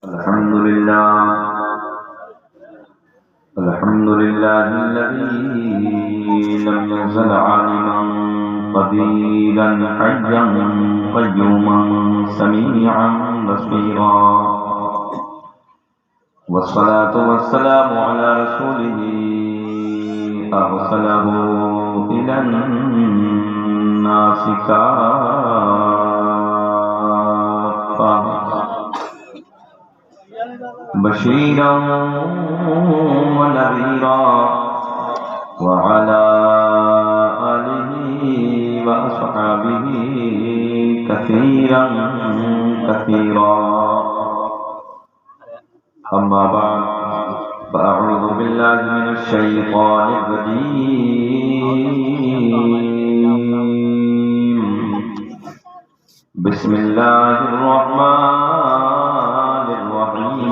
الحمد لله الذي لم يزل عالما قديرا حيا قيوما سميعا بصيرا، والصلاة والسلام على رسوله أرسله إلى الناس كافة بشيرا ونذيرا، وعلى آله وأصحابه كثيرا كثيرا. أما بعد، فأعوذ بالله من الشيطان الرجيم. بسم الله الرحمن الرحيم.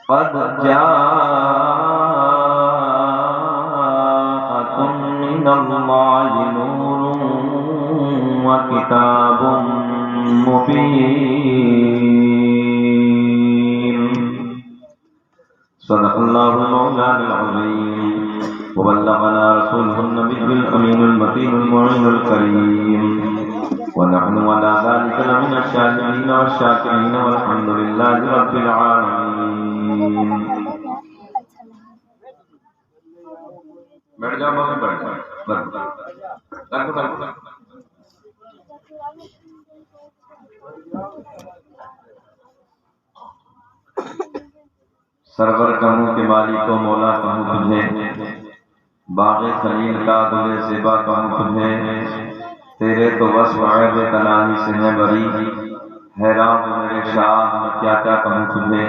قد جاءكم من الله نور وكتاب مبين. صدق الله مولانا العظيم، وبلغنا رسوله النبي الأمين المتين المعين الكريم، ونحن على ذلك لمن الشاهدين والشاكرين، والحمد لله رب العالمين. بیٹھ جاؤ، بیٹھ جاؤ. سرور کہوں کہ مالک و مولا کہوں تجھے، باغ خلیل کا گل زیبا کہوں تجھے. تیرے تو وصف عیب تنہائی سے ہے بری، حیران میرے شاہ میں کیا کیا کہوں تجھے.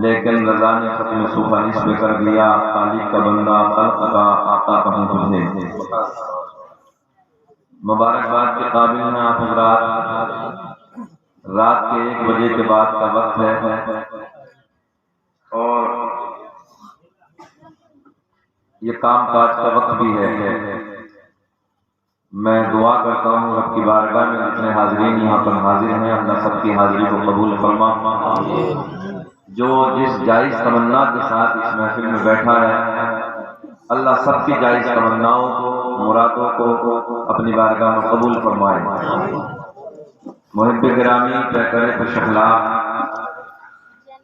لیکن رضا نے ختم سفارش پہ کر دیا، خالق کا بندہ خلق کا آقا کہوں تجھے. مبارکباد کے قابل ہیں آپ حضرات. رات کے 1 بجے کے بعد کا وقت ہے، اور یہ کام کاج کا وقت بھی ہے. میں دعا کرتا ہوں رب کی بارگاہ میں جتنے حاضرین یہاں پر حاضر ہیں، اللہ سب کی حاضری کو قبول فرما. جو جس جائز تمنا کے ساتھ اس محفل میں بیٹھا ہے، اللہ سب کی جائز تمناؤں کو، مرادوں کو اپنی بارگاہ میں قبول فرمائے. محب گرامی پیکر خوشخلاق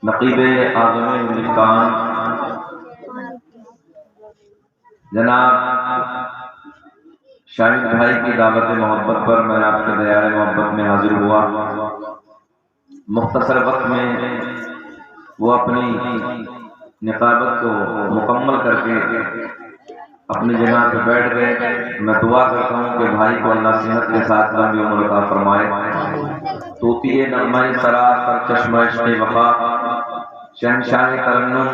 نقیب اعظم ہندوستان جناب شاہد بھائی کی دعوت محبت پر میں آپ کے دیار محبت میں حاضر ہوا. مختصر وقت میں وہ اپنی نقابت کو مکمل کر کے اپنی جگہ پہ بیٹھ گئے. میں دعا کرتا ہوں کہ بھائی کو اللہ صحت کے ساتھ لمبی عمر عطا فرمائے. طوطی نغمہ سرا سر چشمہ عشق وفا شہنشاہ ترنم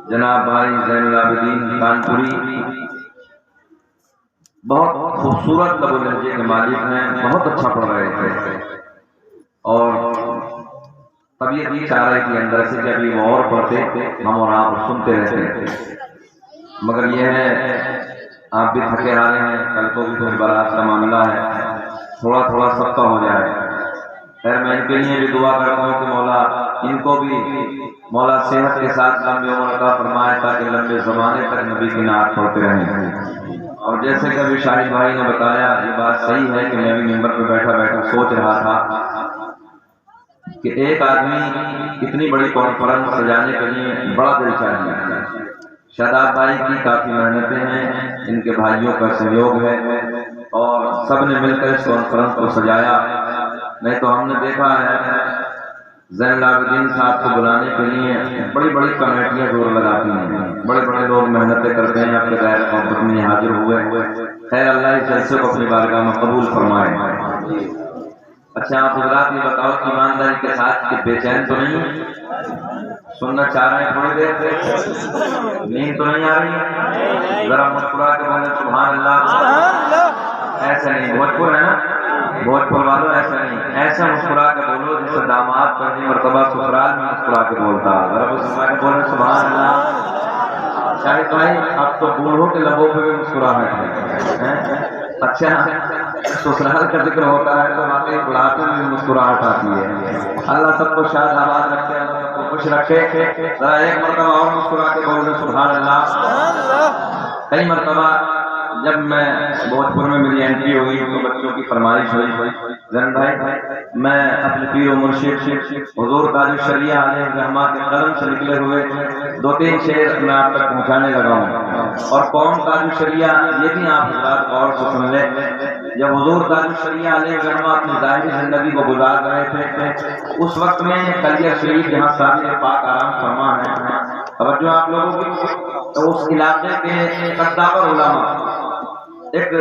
جناب بھائی زین العابدین کانپوری بہت خوبصورت لب و لہجے کے مالک ہیں. بہت اچھا پڑھ رہے تھے، اور طبیعت یہ چاہ رہی تھی اندر سے کہ ابھی وہ اور پڑھتے، ہم اور آپ سنتے رہتے. مگر یہ ہے آپ بھی تھکے ہارے ہیں، کل کو بھی کوئی بارات کا معاملہ ہے، تھوڑا تھوڑا سب کا ہو جائے. خیر میں ان کے لیے بھی دعا کرتا ہوں کہ مولا ان کو بھی مولا صحت کے ساتھ لمبی عمر عطا فرمائے، تاکہ لمبے زمانے تک نبی کی نعت پڑھتے رہیں. اور جیسے کہ ابھی شاہد بھائی نے بتایا، یہ بات صحیح ہے کہ میں بھی ممبر پہ بیٹھا بیٹھا سوچ رہا تھا کہ ایک آدمی اتنی بڑی کانفرنس سجانے کے لیے بڑا دل چاہیے. شاداب بھائی کی کافی محنتیں ہیں، ان کے بھائیوں کا سہیوگ ہے، اور سب نے مل کر اس کانفرنس کو سجایا. نہیں تو ہم نے دیکھا ہے زین العابدین صاحب کو بلانے کے لیے بڑی بڑی کمیٹیاں زور لگاتی ہیں، بڑے بڑے لوگ محنتیں کرتے ہیں. آپ کے غیر محبت میں حاضر ہوئے. خیر اللہ اس جلسے کو اپنی بارگاہ میں قبول فرمائے. اچھا آپ حضرات یہ بتاؤ کہ ایمانداری کے ساتھ کہ بے چین تو نہیں سننا چاہ رہے ہیں؟ تھوڑی دیر سے نیند تو نہیں آ رہی؟ ذرا مسکرا کے بولے سبحان اللہ. ایسا نہیں، بھوجپور ہے نا، بھوجپور والوں ایسا نہیں، ایسا مسکرا کے بولو جیسے داماد پہلی مرتبہ سسرال میں مسکرا کے بولتا. ذرا مسکرا کے بولے سبحان اللہ. شاہد بھائی آپ تو بوڑھوں کے لبوں پہ بھی مسکراہٹ ہے. اچھا سسرال کا ذکر ہوتا ہے تو واقعی بڑھاپے میں مسکراہٹ آتی ہے. اللہ سب کو شاد آباد رکھے, اللہ سب کو خوش رکھے. ذرا ایک مرتبہ اور مسکرا کے بول دیں سبحان اللہ. کئی مرتبہ جب میں بھوجپور میں میری انٹری ہوئی تو بچوں کی فرمائش ہوئی, زین بھائی میں اپنے پیر و مرشد حضور تاج الشریعہ علیہ الرحمہ کے قلم سے نکلے ہوئے 2-3 شعر میں آپ تک پہنچانے لگا ہوں. اور کون تاج الشریعہ یہ بھی آپ حضرات غور سے سن لیں. جب حضور تاج الشریعہ علیہ الرحمہ اپنی ظاہری زندگی کو گزار رہے تھے اس وقت میں کلیہ شریف جہاں صادق پاک آرام فرما ہے, توجہ آپ لوگوں کی, تو اس علاقے کے قدابر علماء ایک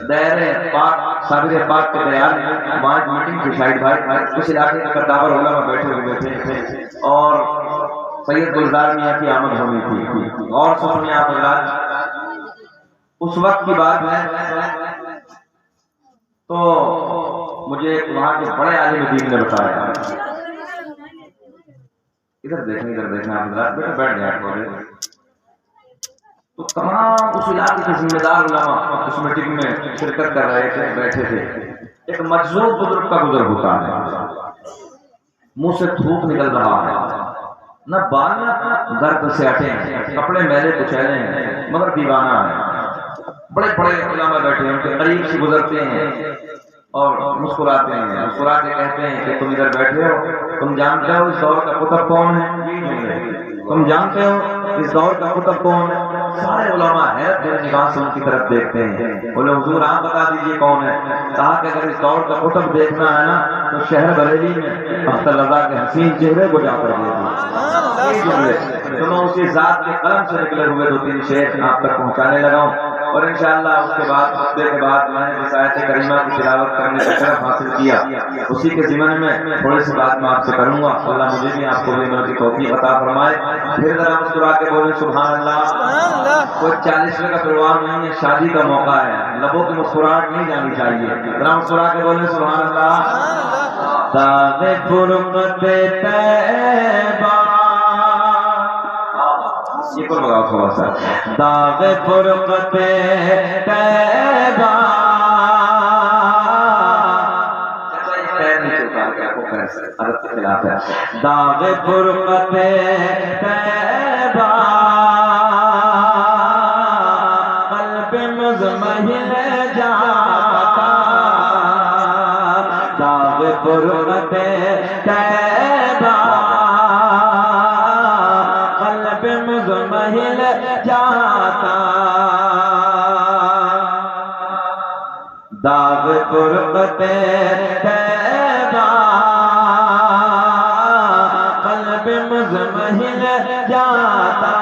دائرے پاک صابر پاک کے دیار میں وہاں میٹنگ تھی. شاہد بھائی اس علاقے کے قدابر علماء بیٹھے ہوئے تھے اور سید گلزار میاں کی آمد ہونی تھی. اور سنیں آپ حضرات, اس وقت کی بات ہے تو مجھے وہاں کے بڑے عالم دین نے بتایا, ادھر دیکھیں آپ حضرات, بیٹھے بیٹھ جائیں تھوڑے. تو تمام اس علاقے کے ذمہ دار علماء اس میٹنگ میں شرکت کر رہے تھے, بیٹھے تھے. ایک مجذوب بزرگ کا گزر ہوتا ہے, منہ سے تھوک نکل رہا ہے, نہ بال گرد سے ہٹے ہیں, کپڑے میلے کچیلے ہیں, مگر دیوانہ ہے. بڑے بڑے علماء بیٹھے ہیں, ان کے قریب سے گزرتے ہیں اور مسکراتے ہیں, مسکراتے کہتے ہیں کہ تم ادھر بیٹھے ہو, تم جانتے ہو اس دور کا قطب کون ہے؟ تم جانتے ہو اس دور کا قطب کون ہے؟ سارے علماء حیرت بھری نگاہ سے ان کی طرف دیکھتے ہیں. بولے حضور آپ بتا دیجئے کون ہے. کہا کہ اگر اس دور کا قطب دیکھنا ہے نا تو شہر بریلی میں اختر رضا کے حسین چہرے کو جا کر دیکھیے. تو میں اسی ذات کے قلم سے نکلے ہوئے 2-3 شعر آپ تک پہنچانے لگا ہوں, اور انشاءاللہ اس کے بعد خطبے کے بعد میں نے اس آیت کریمہ کی تلاوت کرنے کا شرف حاصل کیا. اسی کے ضمن میں تھوڑی سی بات میں آپ سے کروں گا. اللہ مجھے بھی آپ کو بھی عمل کی توفیق عطا فرمائے. پھر ذرا مسکرا کے بولیں سبحان اللہ. کوئی 40ویں کا پروگرام نہیں ہے, شادی کا موقع ہے, لبوں کی مسکراہٹ نہیں جانی چاہیے. ذرا مسکرا کے بولیں سبحان اللہ. داغ فرقت طیبہ, یہ کو لگاؤ تھوڑا سا. داغ فرقت طیبہ, عدد کے خلاف ہے. داغ فرقت طیبہ قلب مزمحل جاتا. داغ فرقت طیبہ قلب مزمحل جاتا. داغ فرقت طیبہ قلب مزمحل جاتا.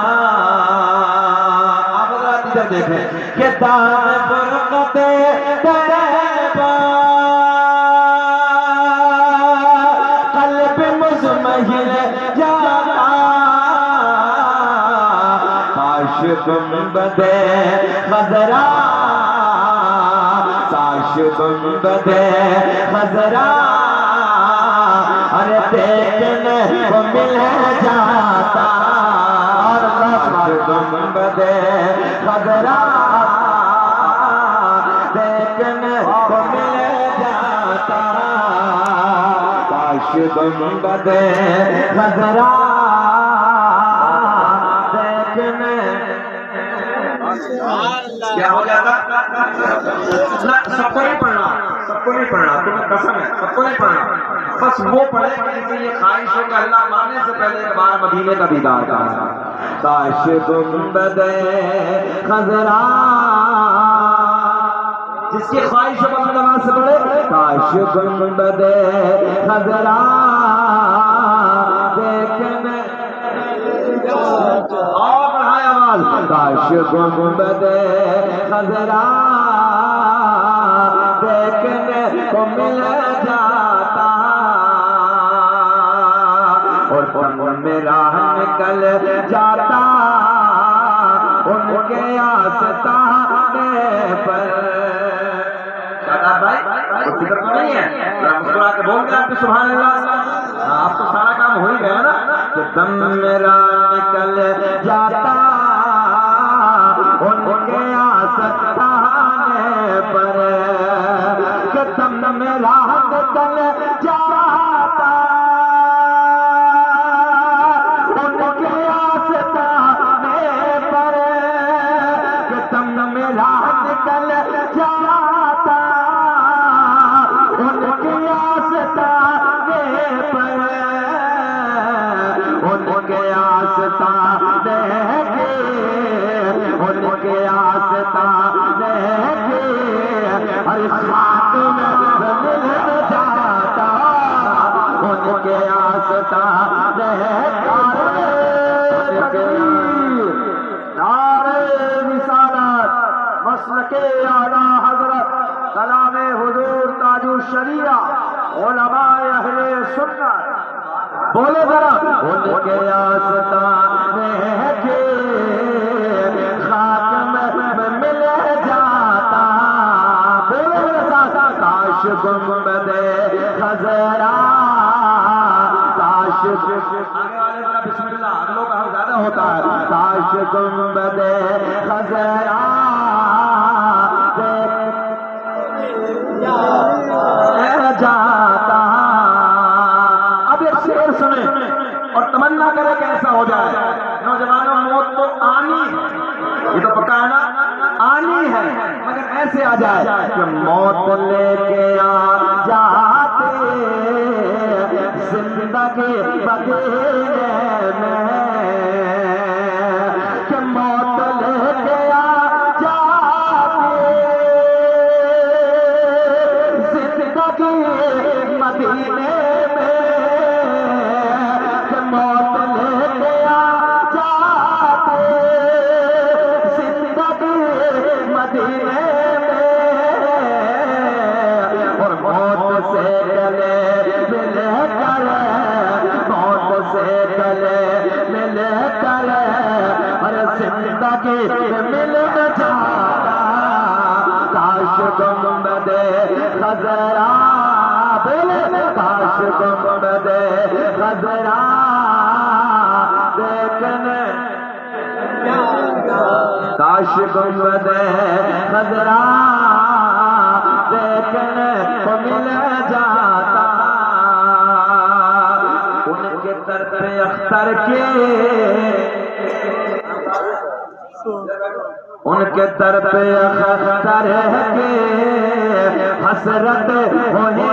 آپ حضرات ادھر دیکھیں کہ داغ فرقت طیبہ قلب مزمحل جاتا. کاش گنبد خضرا, کاش گنبد خضرا ارے دیکھنے کو مل جاتا. اور کاش گنبد خضرا دیکھنے کو مل جاتا. کاش گنبد خضرا دیکھنے کیا ہو جاتا. سب کو نہیں پڑھنا, سب کو نہیں پڑھنا, تمہیں قسم ہے سب کو نہیں پڑھنا. بس وہ پڑھے کہ جسے یہ خواہش ہو کہ اللہ ماننے سے پہلے ایک بار مدینے کا دیدار کرنا. کاش گنبد خضرا, جس کی خواہش ہو اپنے نماز سے پڑھے. کاش گنبد خضرا دیکھنے, اور بڑھائے آواز. کاش گنبد خضرا دیکھنے کو مل جاتا. اور ان میں راہ نکل جاتا ان کے آستانے پر. بھائی کچھ فکر تو نہیں ہے, مسکرا کے بول گیا آپ کے سبحان اللہ. آپ تو سارا کام ہو ہی گیا نا. کہ دم میرا نکل جاتا ان کے آستانے پر. الشریعہ علماء اہل سنت بولے ذرا ان کے آستان کے خاک میں مل جاتا بولے میرے ساتھ کاش گنبد خضرا کاش آگے والے ذرا بسم اللہ اگلوں کا حق زیادہ ہوتا ہے کاش گنبد خضرا جاتا اب ایک شعر سنیں اور تمنا کرے کہ ایسا ہو جائے نوجوانوں موت تو آنی ہے یہ تو پکا ہے نا آنی ہے مگر ایسے آ جائے کہ موت لے کے آ جاتے زندگی بدلنے میں کہ موت لے کے آ مدینے میں کہ موت لے کے آ جاتے زندگی مدینے میں اور موت سے گلے مل کر موت سے گلے مل کر ہر زندگی مل جاتا کاش گنبد خضرا بولے کاش گنبد خضرا دیکھنے کاش گنبد خضرا دیکھنے کو مل جاتا ان کے طرف اختر کے ان کے در پہ اختر کے حسرت ہوئے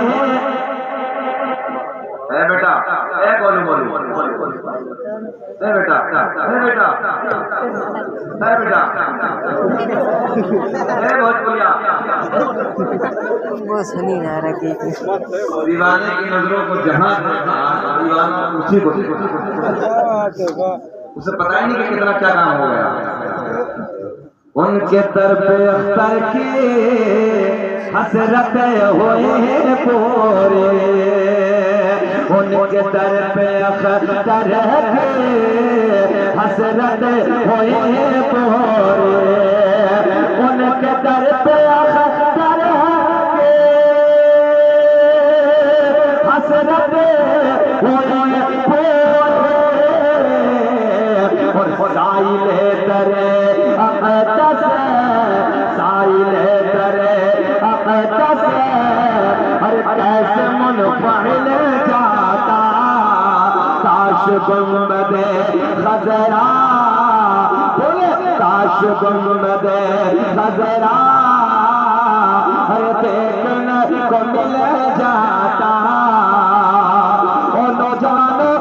اے بیٹا اے گولو گولو اے بیٹا اے بیٹا اے بیٹا اے بہت بولیا وہ سنی نہ رکھے دیوانے کی نظروں کو جہاں دیوانہ اسی کو اسے پتہ ہی نہیں کہ کتنا کیا کام ہو گیا ان کے طرف اختر کی حسرت ہوئے پورے ان کے طرف اختر کی حسرت ہوئے پورے ان کے طرف اختر کی حسرت ہوئے پورے اور سائل درے اقدس سائل درے اقدس ہر کیسے منفعل جاتا کاش گنبد خضرا بولے کاش گنبد خضرا ہر دیکھنے کو مل جاتا اور نوجوانوں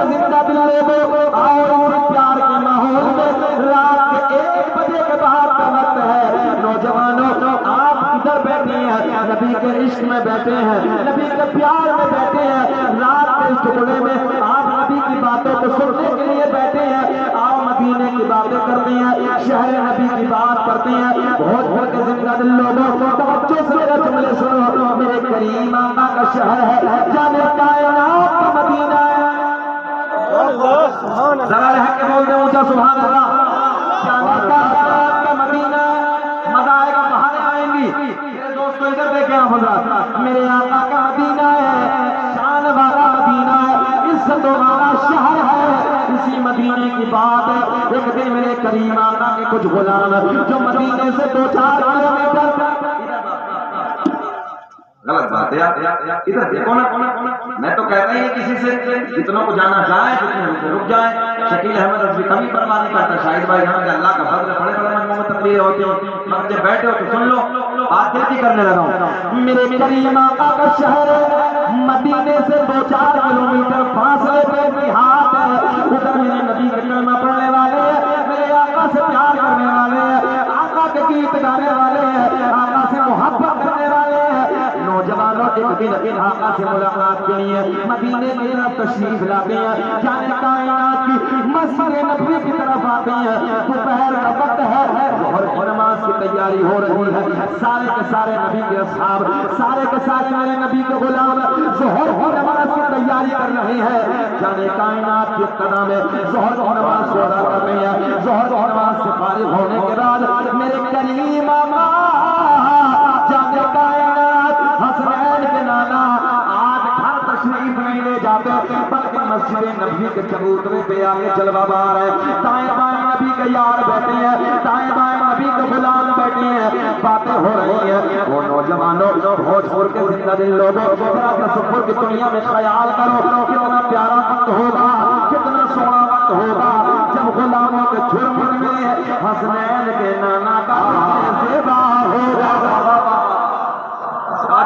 زندہ دل لوگوں آؤ پیار کے ماحول میں رات کے 1 بجے کے بعد کا وقت ہے نوجوانوں آپ ادھر بیٹھے ہیں نبی کے عشق میں بیٹھے ہیں نبی کے پیار میں بیٹھے ہیں رات کے اس ٹکڑے میں آپ نبی کی باتوں کو سننے کے لیے بیٹھے ہیں آؤ مدینے کی باتیں کرتے ہیں شہر نبی کی بات کرتے ہیں بہت بڑھ کے زندہ دل لوگوں توجہ سے میرے جملے سنو میرے کریم آقا کا شہر ہے جانے کائنات کا مدینہ ہے ذرا رہ کے بول دیں اونچا سبحان اللہ جانے کائنات کا مدینہ مزہ آئے گا بہانے آئیں گی میرے دوستو ادھر دیکھیں آپ حضرات میرے آقا کا مدینہ ہے شان والا مدینہ ہے عزت والا شہر ہے اسی مدینے کی بات ہے ایک دن میرے کریم آقا کے کچھ غلام جو مدینے سے 2-4 کلومیٹر غلط بات ہے ادھر دیکھو نا میں تو کہتا ہی کسی سے جتنوں کو جانا چاہے جتنے رک جائیں شکیل احمد رضوی کمی پرواہ نہیں کرتا شاہد بھائی یہاں کہ اللہ کا فضل بڑے بڑے مجموعوں میں تقریریں ہوتی ہیں مگر جب بیٹھے ہو تو سن لو بات دل کی کرنے لگا ہوں میرے کریم آقا کا شہر مدینے سے 2-4 کلومیٹر فاصلے پہ دیہات ہے ادھر میرے نبی کا کلمہ پڑھنے والے ہیں میرے آقا سے پیار کرنے والے ہیں آقا کے گیت گانے والے ہیں آقا سے محبت کرنے والے ہیں نوجوانوں ایک دن آقا سے ملاقات کے لیے مدینے کی طرف تشریف لاتے ہیں، جانے کائنات کی مسجد نبوی کی طرف آتے ہیں۔ دوپہر کا وقت ہے، ظہر کی نماز کی تیاری ہو رہی ہے، سارے کے سارے نبی کے اصحاب، سارے کے سارے میرے نبی کے غلام ظہر کی نماز کی تیاری کر رہے ہیں۔ جانے کائنات کی ابتدا میں ظہر کی نماز کو ادا کرتے ہیں۔ ظہر کی نماز سے فارغ ہونے کے بعد میرے کریم آقا جانے کائنات حسنین کے نانا آج گھر تشریف نہیں لے جاتے، بلکہ مسجد نبی کے چبوترے پہ آگے جلوہ بار ہے۔ دائیں بائیں نبی کے یار بیٹھے ہیں، دائیں بائیں نبی کے غلام بیٹھے ہیں، باتیں ہو رہی ہیں۔ وہ نوجوانوں بھوجپور کے زندہ دل لوگوں ذرا تصور کی دنیا میں خیال کرو، کتنا پیارا وقت ہوگا، کتنا سونا وقت ہوگا جب غلاموں کے جھرمٹ میں حسنین کے نانا کا زیبا ہوگا،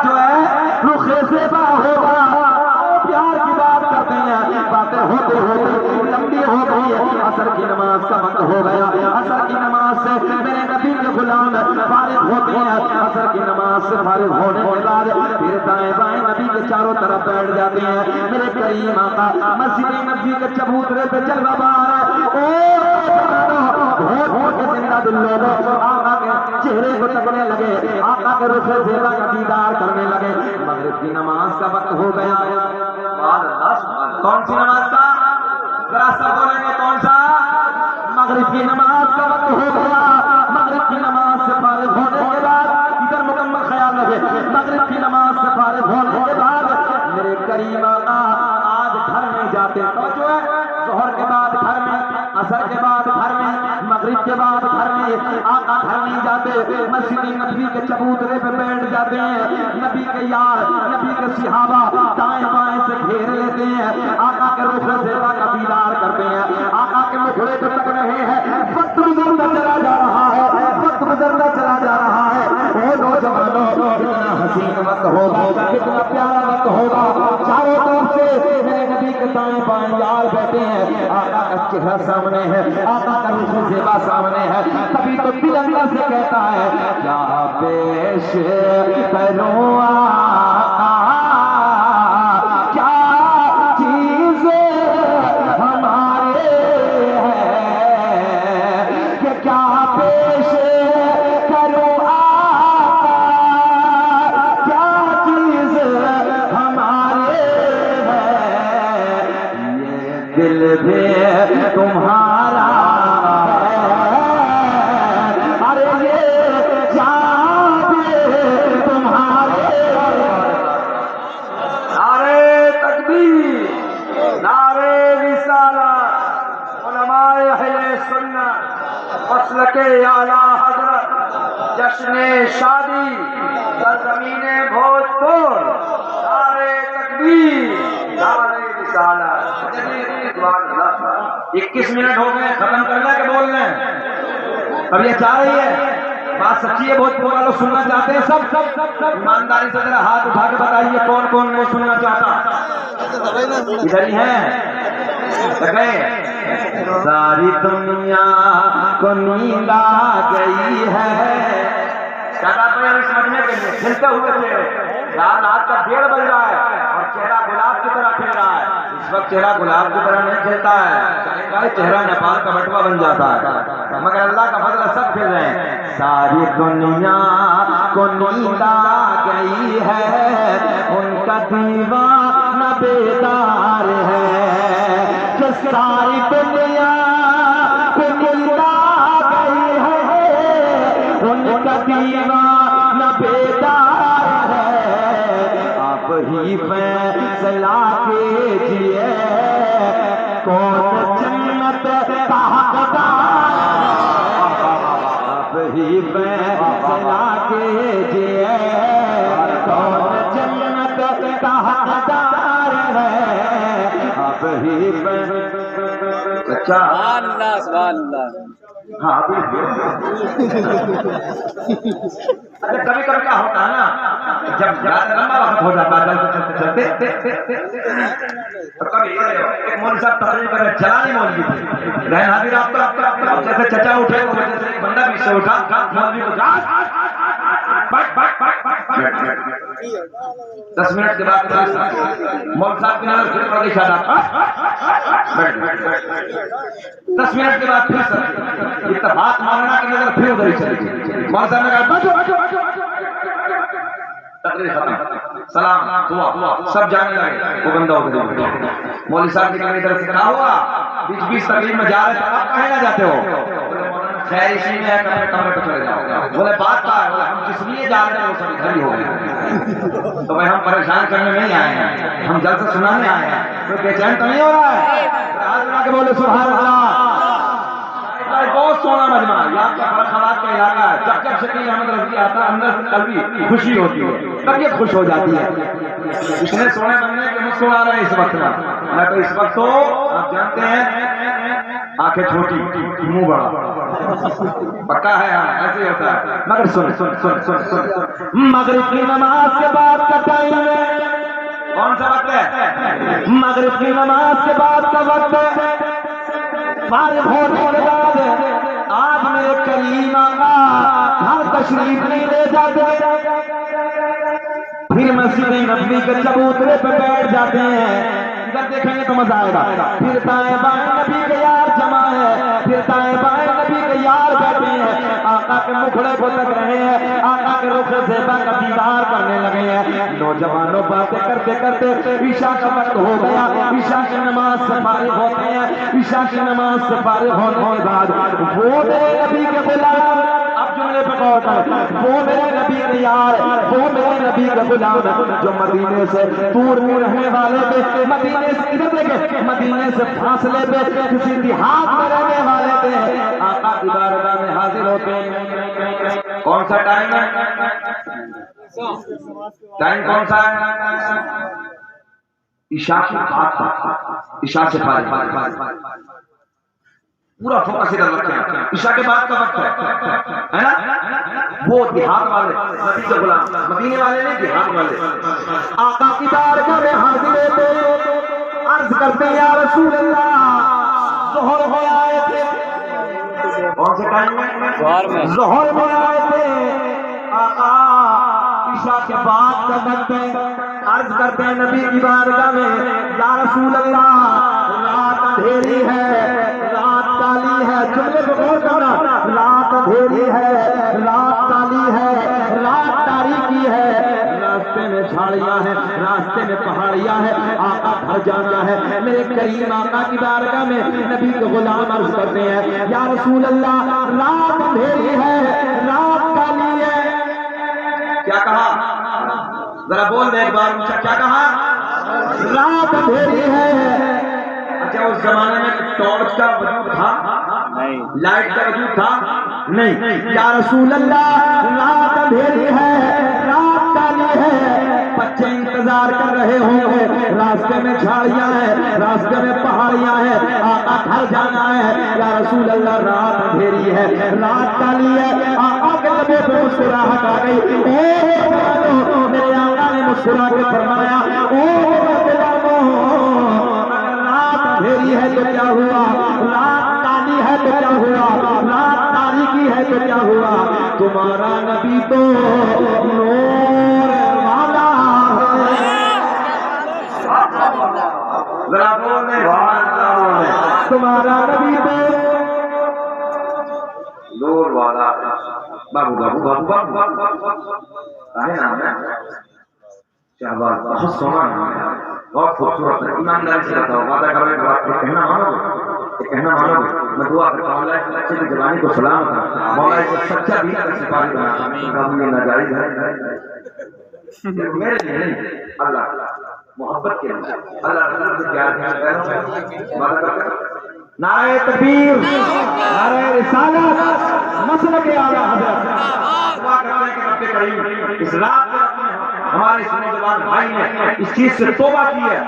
جو ہے رخ زیبا ہوگا۔ پیار کی بات کرتے ہیں، باتیں ہوتے ہوتے لمبی ہو گئی، عصر کی نماز کا وقت ہو گیا۔ عصر کی نماز سے میرے نبی کے غلام فارغ ہوتے ہیں، عصر کی نماز سے فارغ ہونے کے بعد پھر دائیں بائیں نبی کے چاروں طرف بیٹھ جاتے ہیں۔ میرے کریم آقا مسجد نبی کے چبوترے پہ جلوہ بار ہے۔ زندہ دل لوگوں آقا کے چہرے کو تکنے لگے، آقا کے رخ زیبا کا دیدار کرنے لگے۔ مغرب کی نماز کا وقت ہو گیا۔ کون سی نماز کا؟ ذرا سب بولیں گے کون سا؟ مغرب کی نماز کا وقت ہو گیا۔ مغرب کی نماز سے فارغ ہونے کے بعد ادھر مکمل خیال رکھے، مغرب کی نماز سے فارغ ہونے کے بعد میرے کریم آقا آج گھر میں جاتے ہیں۔ توجہ ہے، ظہر کے بعد گھر میں، عصر کے بعد گھر میں، مغرب کے بعد گھر میں، آقا گھر نہیں جاتے، مسجد نبی کے چبوترے پہ بیٹھ جاتے ہیں۔ نبی کے یار، نبی کے صحابہ دائیں بائیں سے گھیر لیتے ہیں، آقا کے رخ زیبا کا دیدار کرتے ہیں، آقا کے مکھڑے کو تک رہے ہیں۔ وقت گزرتا چلا جا رہا ہے، وقت گزرتا چلا جا رہا ہے۔ وہ نوجوانوں کتنا حسین وقت ہوگا، کتنا پیارا وقت ہوگا، چاروں طرف سے میرے نبی کے دائیں بائیں یار بیٹھے ہیں، آقا کا چہرہ سامنے ہے، آقا کا رخ زیبا سامنے ہے۔ تبھی تو دل اندر سے کہتا ہے کیا پیش کروں آقا، کیا چیزیں ہمارے ہیں، کہ کیا پیش کروں آقا، کیا چیزیں ہمارے ہیں، یہ دل بھی تمہارا ہے، ارے یہ جان بھی تمہارے۔ نعرے تکبیر، نعرے رسالت، علماء اہل سنت، مسلک اعلیٰ حضرت، جشن شادی سرزمین بھوجپور، نعرے تکبیر، نعرے رسالت۔ 21 منٹ ہو گئے، ختم کرنا کہ بول رہے ہیں؟ اب یہ چاہ رہی ہے، بات سچی ہے، بھوجپور والوں سننا چاہتے ہیں سب؟ ایمانداری سے ذرا ہاتھ اٹھا کے بتائیے کون کون نہیں سننا چاہتا؟ ادھر ہی ہیں ساری دنیا کو نیند آ گئی ہے۔ کیا بات ہے سمجھنے کے لیے؟ کھلتے ہوئے چہرے، رات کا 1:30 بج رہا ہے اور چہرہ گلاب کی طرح کھل رہا ہے۔ اس وقت چہرہ گلاب کی طرح نہیں کھلتا ہے، چہرہ نیپال کا بٹوا بن جاتا ہے، مگر اللہ کا فضل سب کھل رہے ہیں۔ ساری دنیا کو نیند آ گئی ہے، ان کا دیوانہ بیدار ہے، کہ ساری دنیا کو نیند آ گئی ہے، ان کا دیوانہ بیدار ہے۔ آپ ہی فیصلہ کیجئے کون جنت کا حقدار ہے، آپ ہی فیصلہ کیجئے کون جنت کا حقدار ہے، آپ ہی اچھا سبحان اللہ۔ ہاں کبھی کبھی کیا ہوتا ہے نا، جب لمبا وقت ہو جاتا ہے چلتے چلتے تو کبھی ایک مولوی صاحب تقریر کر رہے، چلانی مولوی تھی، رہن حاضر آپ جیسے چچا اٹھے وہ جیسے ایک بندہ بھی سے اٹھا، مولوی کو 10 منٹ کے بعد مول صاحب کی نظر پھر پڑ گئی شاداب 10 منٹ کے بعد پھر سر اتفاق مولانا کی نظر پھر ادھر ہی چلی گئی مول صاحب نے کہا تقریر ختم سلام دعا سب جانے لگے وہ بندہ ادھر ہی بیٹھا مولوی صاحب کی ادھر سے کہا ہوا بیچ تقریر میں جا رہے تھے آپ کہاں نہ جاتے ہو خیر اسی میں ہے کمرے پہ چلے جاؤ بولے بات کا ہے بولے ہم جس لیے جا رہے ہیں وہ سب ادھر ہی ہو گئے تو بھائی ہم پریشان کرنے نہیں آئے ہیں ہم جلسہ سنانے آئے ہیں کوئی بے چین تو نہیں ہو رہا ہے آج کے بولے سبحان اللہ بہت سونا مجمع یہاں کا خرخرات کا علاقہ ہے جب جب شکیل احمد رفیع آتا ہے اندر سے قلبی خوشی ہوتی ہے طبیعت خوش ہو جاتی ہے اتنے سونے بننے کے مسکرا رہے ہیں اس وقت میں تو اس وقت تو آپ جانتے ہیں آنکھیں چھوٹی منہ بڑا پکا ہے ایسے ہوتا ہے مگر سن مغرب کی نماز کے بعد کا ٹائم ہے کون سا وقت ہے مغرب کی نماز کے بعد کا وقت ہے فارغ ہونے کے بعد آج میرے کریم آقا ہر تشریف نہیں لے جاتے پھر مسجد نبوی کے چبوترے پہ بیٹھ جاتے ہیں ادھر دیکھیں گے تو مزہ آئے گا پھر دائیں بائیں نبی کے یار جمع ہے پھر دائیں بائیں نبی کے یار بیٹھے ہیں آقا کے مکھڑے کو تک رہے ہیں آقا کے رخ زیبا کا دیدار کرنے لگے ہیں نوجوانوں باتیں کرتے کرتے عشاء کا وقت ہو گیا عشاء کی نماز سے فارغ ہوتے ہیں عشاء کی نماز سے فارغ ہونے کے بعد وہ میرے نبی کے غلام اب جملے پہ غور کر وہ میرے نبی کے یار وہ میرے نبی کے غلام جو مدینے سے دور رہنے والے تھے مدینے سے ادھر دیکھیں مدینے سے فاصلے پہ کسی دیہات میں رہنے والے تھے آقا کی بارگاہ میں حاضر ہوتے ہیں کون سا ٹائم ہے ٹائم کون سا ہے عشاء کی بات عشاء سے فارغ پورا فوکس ادھر رکھتے ہیں عشاء کے بعد کا وقت ہے نا وہ دیہات والے نبی کے غلام مدینے والے نہیں دیہات والے آقا کی بارگاہ میں حاضر ہوتے عرض کرتے ہیں یا رسول اللہ ظہر میں آئے تھے کون سے ٹائم میں ظہر میں آئے تھے آقا عشاء کے بعد کا وقت ہے عرض کرتے ہیں نبی کی بارگاہ میں یا رسول اللہ رات اندھیری ہے رات کالی ہے جملے کو غور کرنا رات اندھیری ہے رات کالی ہے رات تاریکی ہے راستے میں جھاڑیاں ہیں راستے میں پہاڑیاں ہیں آقا گھر جانا ہے میرے کریم آقا کی بارگاہ میں نبی کے غلام عرض کرتے ہیں یا رسول اللہ رات اندھیری ہے رات کالی ہے کیا کہا ذرا بول دے ایک بار کیا کہا رات اندھیری ہے اچھا اس زمانے میں ٹارچ کا وجود تھا لائٹ کا وجود تھا نہیں یا رسول اللہ رات اندھیری ہے رات کالی ہے بچے انتظار کر رہے ہوں گے راستے میں جھاڑیاں ہیں راستے میں پہاڑیاں ہیں آقا گھر جانا ہے یا رسول اللہ رات اندھیری ہے رات کالی ہے آقا کے لبوں پہ مسکراہٹ آ گئی او میرے آقا نے مسکرا کے فرمایا او رات اندھیری ہے تو کیا ہوا رات کالی ہے تو کیا ہوا رات تاریکی ہے تو کیا ہوا تمہارا نبی تو نور والا ہے ذرا بول دے تمہارا نبی تو نور والا بابو بابو بابو بابو ہے نا کیا بات بہت سونا بہت خوبصورت ہے ایمانداری سے رہتا ہوں وعدہ کرنے کے بعد کہنا مانو گے کہنا مانو گے میں دعا کرتا ہوں اللہ اچھے کی زبانی کو سلام کرتا مولا کو سچا بھی کا سپاہی بنا یہ ناجائز ہے میرے لیے نہیں اللہ محبت کے لیے اللہ سے پیار ہے وعدہ کرتا نعرہ تکبیر نعرہ رسالت مسلک اعلی حضرت دعا کرتے ہیں کہ رب کریم اس رات ہمارے اس نوجوان بھائی نے اس چیز سے توبہ کی ہے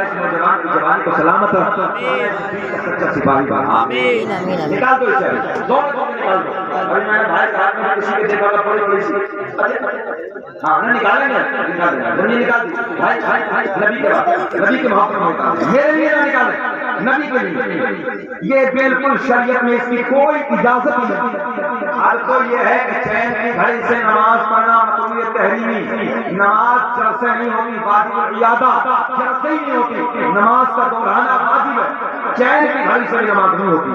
اس نوجوان کی زبان کو سلامت رکھ سچا سپاہی بنا آمین نکال دو اسے زور کو نکال دو ابھی میں نے بھائی کہا کہ کسی کے دیکھا تھا بڑی بڑی سی ہاں نہ نکالیں گے نکال دیں گے نکال دی بھائی نبی کے محبت میں نکال دیں میرے لیے نہ نکالیں نبی کے لیے یہ بالکل شریعت میں اس کی کوئی اجازت نہیں ہر کو یہ ہے کہ چین کی گھڑی سے نماز پڑھنا مطلوب تحریر تسلیمی، نماز چرس سے نہیں ہوتی، واجب العیادہ چرس سے ہی نہیں ہوتی، نماز کا دہرانا واجب ہے، چین کی گھڑی سے نماز نہیں ہوتی،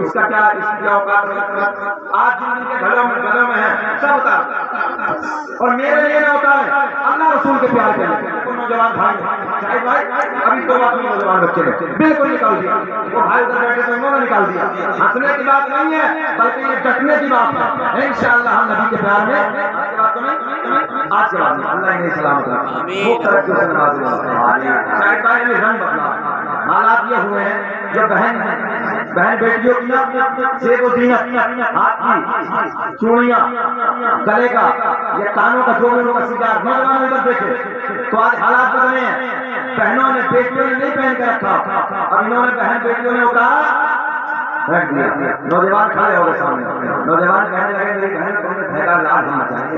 اس کا کیا اوقات ہے؟ آج جن کے گھروں میں ہیں سب اتار، اور میرے لیے نہ اتارے، اللہ رسول کے پیار کے لیے نوجوان بھائی شاہد بھائی ابھی تو آپ نوجوان بچے نے بالکل نکال دیا، وہ بھائی ادھر بیٹھے تو انہوں نے نکال دیا، ہنسنے کی بات نہیں ہے بلکہ یہ ڈٹنے کی بات ہے، انشاءاللہ ہم نبی کے پیار میں آج کے بعد تو نہیں، آج کے بعد نہیں، اللہ انہیں سلامت رکھے، وہ ترقی سے نوازے، شاہد بھائی نے رنگ بدلا، حالات یہ ہوئے ہیں جو بہن بیٹیوں کی سیب و زینت، ہاتھ کی چوڑیاں، گلے کا یہ کانوں کا جو کا سگار، نوجوان ادھر دیکھے تو آج حالات بدلے ہیں، بہنوں نے بیٹیوں نے نہیں پہن کے رکھا، اب انہوں نے بہن بیٹیوں نے اتارا رکھ دیا، نوجوان کھڑے ہو گئے سامنے، نوجوان کہنے لگے میری بہن تم نے پھینکا لال ہونا چاہیے،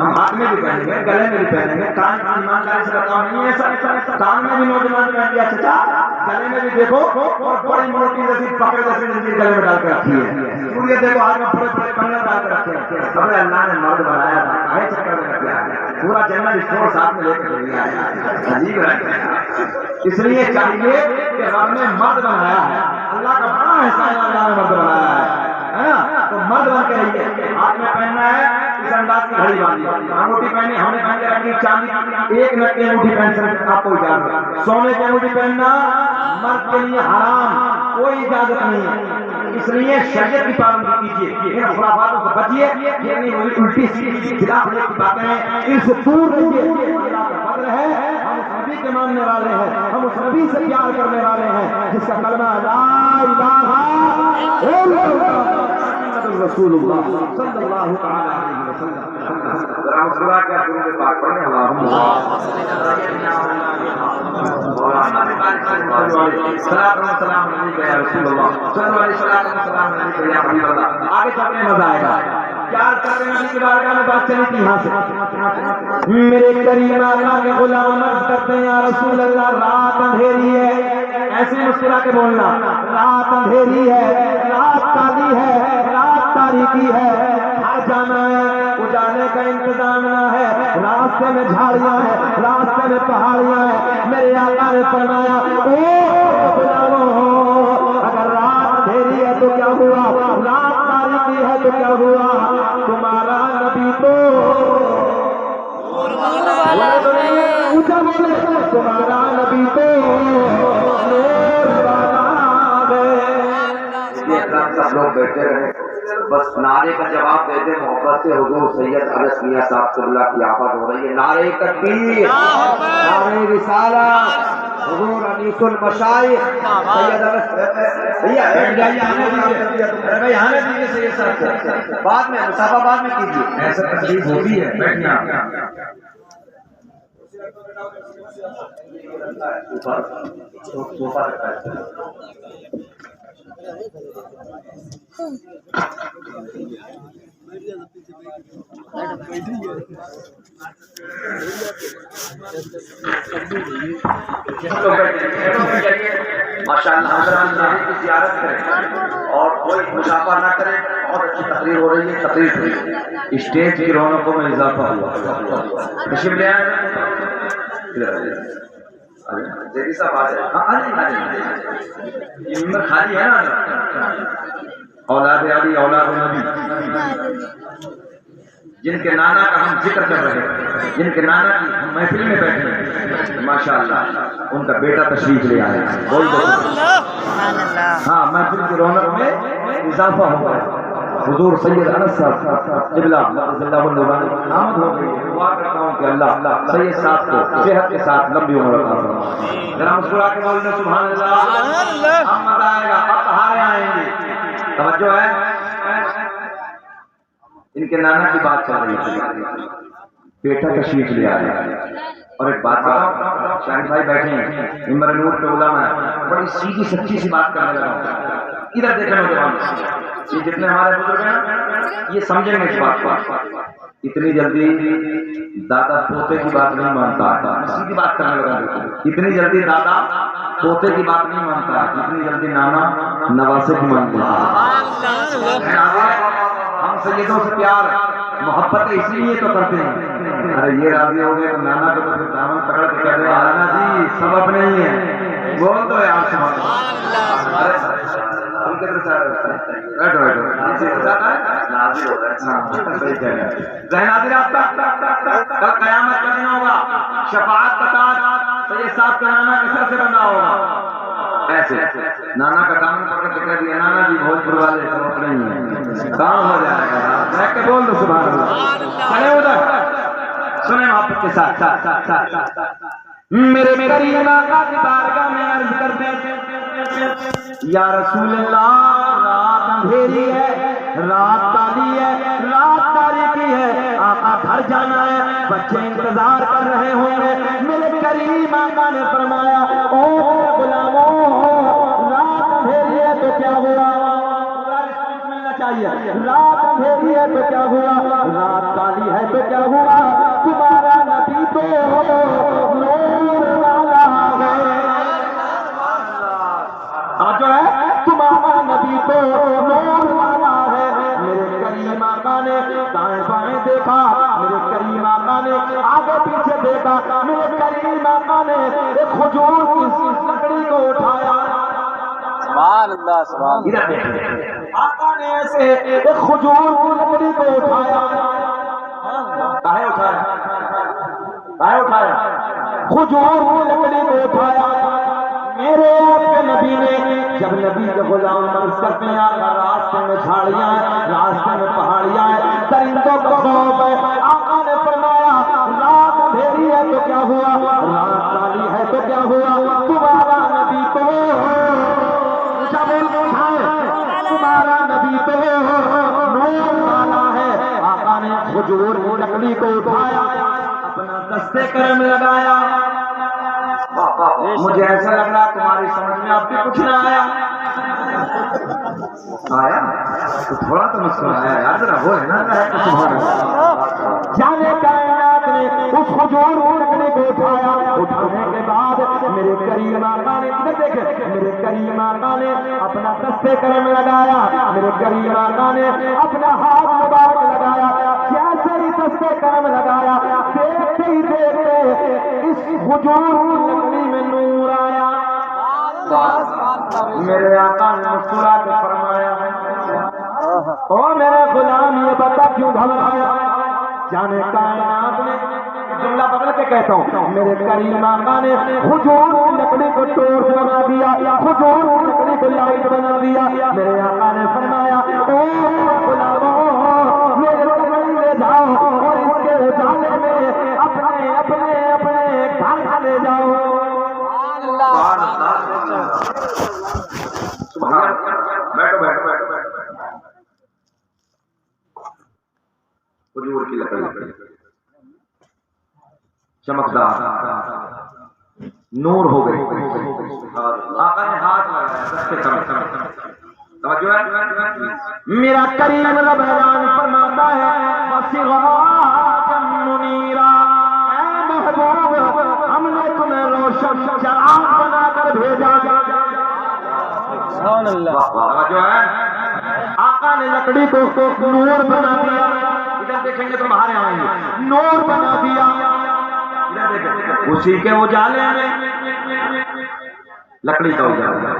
ہم ہاتھ میں بھی پہنیں گے، گلے میں بھی پہنیں گے، کان کی ایمانداری سے بتاؤ نہیں ہے، کان میں بھی نوجوان پہن دیا چچا، گلے میں بھی دیکھو اور بڑی موٹی جیسی پکڑ جیسی زنجیر گلے میں ڈال کے رکھی ہے، پورے دیکھو ہاتھ میں بڑے بڑے کنگن ڈال کے رکھے ہیں، ابے اللہ نے مرد بنایا تھا کاہے چکر میں رکھ دیا، پورا جنرل اسٹور ساتھ میں لے کے چل گیا، عجیب ہے، اس لیے چاہیے کہ رب نے مرد بنایا ہے، اللہ کا بڑا احسان اللہ نے مرد بنایا ہے نا، تو مرد بن کے رہیے، ہاتھ میں پہننا ہے اس انداز کی گھڑی باندھی، انگوٹھی پہنی ہم نے پہن کے رکھی چاندی کی، ایک نٹ کی انگوٹھی پہن سکتے آپ کو اجازت، سونے کی انگوٹھی پہننا مرد کے لیے حرام، کوئی اجازت نہیں ہے، اس لیے شریعت کی پابندی کیجیے، ان خرافاتوں سے بچیے، یہ الٹی سیدھی خلاف کی باتیں ہیں، ان سے دور رہیے، اللہ کا فضل ہے، ہم اس نبی کے ماننے والے ہیں، ہم اس نبی سے پیار کرنے والے ہیں جس کا کلمہ لا الہ الا اللہ محمد رسول اللہ صلی اللہ تعالی علیہ وسلم، ذرا مسکرا کے درود پاک پڑھیں، اللہم صلاۃ و سلام علیک یا رسول اللہ صلی اللہ علیہ وسلم، یا حبیب اللہ، آگے چلنے مزہ آئے گا، کیا کرتے نبی کی بارگاہ میں بات چلی تھی یہاں سے، میرے کریم آقا کے غلام عرض کرتے ہیں یا رسول اللہ رات اندھیری ہے، ایسے مسکرا کے بولنا، رات اندھیری ہے، رات کالی ہے، رات تاریکی ہے، ہر جانا ہے، اجالے کا انتظام نہ ہے، راستے میں جھاڑیاں ہیں، راستے میں پہاڑیاں ہیں، میرے آقا نے فرمایا او غلامو اگر رات اندھیری ہے تو کیا ہوا، رات تاریکی ہے تو کیا ہوا، تمہارا نبی تو اونچا بولے، تمہارا نبی تو نور والا ہے، سب لوگ بیٹھے رہے، بس نعرے کا جواب دے دیں محبت سے، حضور سید انس میاں صاحب صلی اللہ کی آفت ہو رہی ہے، نعرے تکبیر، نعرے رسالت، حضور انیس المشائخ سید انس، بھیا بیٹھ جائیے، آنے دیجیے، ارے بھائی آنے دیجیے سید صاحب کو، بعد میں مسافہ بعد میں کیجیے، ایسا تکلیف ہوتی ہے، بیٹھیے آپ صوفہ رکھا ہے، ماشاءاللہ حضرات نبی کی زیارت کریں اور کوئی مشافہ نہ کریں، بہت اچھی تقریر ہو رہی ہے، تقریر ہوئی، اسٹیج کی رونقوں میں اضافہ ہوا، تشریف لے آئے جیدی صاحب آ جائے، یہ ممبر خالی ہے نا، اولاد علی اولاد نبی جن کے نانا کا ہم ذکر کر رہے ہیں، جن کے نانا کی ہم محفل میں بیٹھے ہیں، ماشاءاللہ ان کا بیٹا تشریف لے آیا ہے، بول دو ہاں محفل کی رونق میں اضافہ ہو گیا، حضور سید انس صاحب قبلہ رضی اللہ عنہ آمد ہو گئی، دعا کرتا ہوں کہ اللہ سید صاحب کو صحت کے ساتھ لمبی عمر عطا فرمائے، ذرا مسکرا کے بولیں سبحان اللہ، اب مزہ آئے گا، اب ہارے آئیں گے، توجہ ہے، ان کے نانا کی بات چل رہی ہے، بیٹا تشریف لے آیا، اور ایک بات بتاؤ، شاہد بھائی بیٹھے ہیں، ممبر نور پہ علماء ہے، بڑی سیدھی سچی سی بات کرنے لگا ہوں، ادھر دیکھیں نوجوان، یہ جتنے ہمارے بزرگ ہیں یہ سمجھیں گے اس بات کو، اتنی جلدی دادا پوتے کی بات نہیں مانتا، سیدھی بات کرنے لگا، اتنی جلدی دادا پوتے کی بات نہیں مانتا، اتنی جلدی نانا نواسے کی مانتا ہے، ہم سیدوں سے پیار محبت اس لیے تو کرتے ہیں ارے یہ راضی ہو گئے تو نانا کو تو دامن پکڑ کے کہہ رہے ہیں نانا جی سب اپنے ہی ہیں بول دو یار سبحان اللہ ارے ہم کہتے سر بیٹھو بیٹھو ناظر ہو گئے صحیح کہہ رہے ہیں ذہن حاضر آپ کا کل قیامت کا دن ہوگا شفاعت کا تاج سید صاحب کا نانا کس طرح سے بندہ ہوگا ایسے نانا کا دامن پکڑ کے کہہ دیا نانا جی بھوجپور والے سب اپنے ہی ہیں کام ہو جائے گا دیکھ کے بول دو سبحان اللہ چلے ادھر سنیں محبت کے ساتھ میرے کریم آقا کی بارگاہ میں عرض کرتے ہیں یا رسول اللہ رات اندھیری ہے رات کالی ہے رات تاریکی ہے آقا گھر جانا ہے بچے انتظار کر رہے ہوں گے میرے کریم آقا نے فرمایا او غلاموں رات اندھیری ہے تو کیا ہوا رات اندھیری ہے تو کیا ہوا رات کالی ہے تو کیا ہوا تمہارا نبی تو نور والا ہے جو ہے تمہارا نبی تو نور والا ہے میرے کریم آقا نے دائیں بائیں دیکھا میرے کریم آقا نے آگے پیچھے دیکھا میرے کریم آقا نے ایک کھجور کی لکڑی کو اٹھایا سبحان اللہ سبحان اللہ آقا نے ایسے ایک کھجور کی لکڑی کو اٹھایا کہے اٹھایا کھجور کی لکڑی کو اٹھایا میرے آپ کے نبی نے جب نبی کے غلام مرض کرتے ہیں آقا راستے میں جھاڑیاں ہیں راستے میں پہاڑیاں ہیں درندوں کا خوف ہے آقا نے فرمایا رات اندھیری ہے تو کیا ہوا رات کالی ہے تو کیا ہوا تمہارا نبی تو تمہارا نبی تو نور والا ہے آقا نے کھجور کی لکڑی کو اٹھایا اپنا دستے کرم لگایا مجھے ایسا لگ رہا تمہاری سمجھ میں اب بھی کچھ نہ آیا تو تھوڑا تو مسکرایا یار ذرا وہ ہے نا جانے کائنات نے اس کھجور کی لکڑی کو اٹھایا اٹھانے کے بعد میرے کریم آقا نے ادھر دیکھے میرے کریم آقا نے اپنا دستے کرم لگایا میرے کریم آقا نے اپنا ہاتھ مبارک لگایا جیسے ہی دستے کرم لگایا دیکھتے ہی دیکھتے اس کھجور کی لکڑی میں نور آیا میرے آقا نے مسکرا کے فرمایا او میرے غلام یہ بتا کیوں گھبرایا جانے کائنات نے جملہ بدل کے کہتا ہوں میرے کریم آقا نے کھجور کی لکڑی کو ٹورچ بنا دیا کھجور کی لکڑی کو لائٹ بنا دیا میرے آقا نے فرمایا او غلاموں میرے لکڑی لے جاؤ اور اس کے اجالے میں اپنے اپنے اپنے گھر لے جاؤ بیٹھو بیٹھو کھجور کی لکڑی چمکدار نور ہو گئی آقا نے ہاتھ لگایا دستے کرم توجہ ہے میرا کریم رب اعلان فرماتا ہے وسراجا منیرا اے محبوب ہم نے تمہیں روشن چراغ بنا کر بھیجا سبحان اللہ توجہ ہے آقا نے لکڑی کو نور بنا دیا ادھر دیکھیں گے تو باہر آئیں گے نور بنا دیا اسی کے اجالے میں لکڑی کا اجالا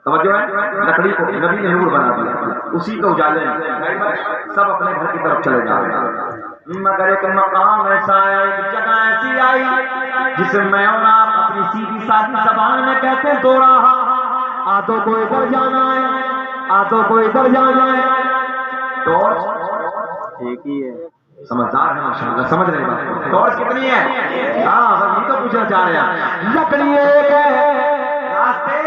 توجہ ہے لکڑی کو نبی نے نور بنا دیا اسی کے اجالے میں سب اپنے گھر کی طرف چلے جا رہے ہیں مگر ایک مقام ایسا ہے ایک جگہ ایسی آئی جسے میں اور آپ اپنی سیدھی سادی زبان میں کہتے ہیں دو راہ آدھوں کو ادھر جانا ہے آدھوں کو ادھر جانا ہے ٹارچ ایک ہی ہے سمجھدار ہے ماشاءاللہ سمجھ رہے ہیں ٹارچ کتنی ہے ہاں بس یہ تو پوچھنا چاہ رہے ہیں لکڑی ایک ہے راستے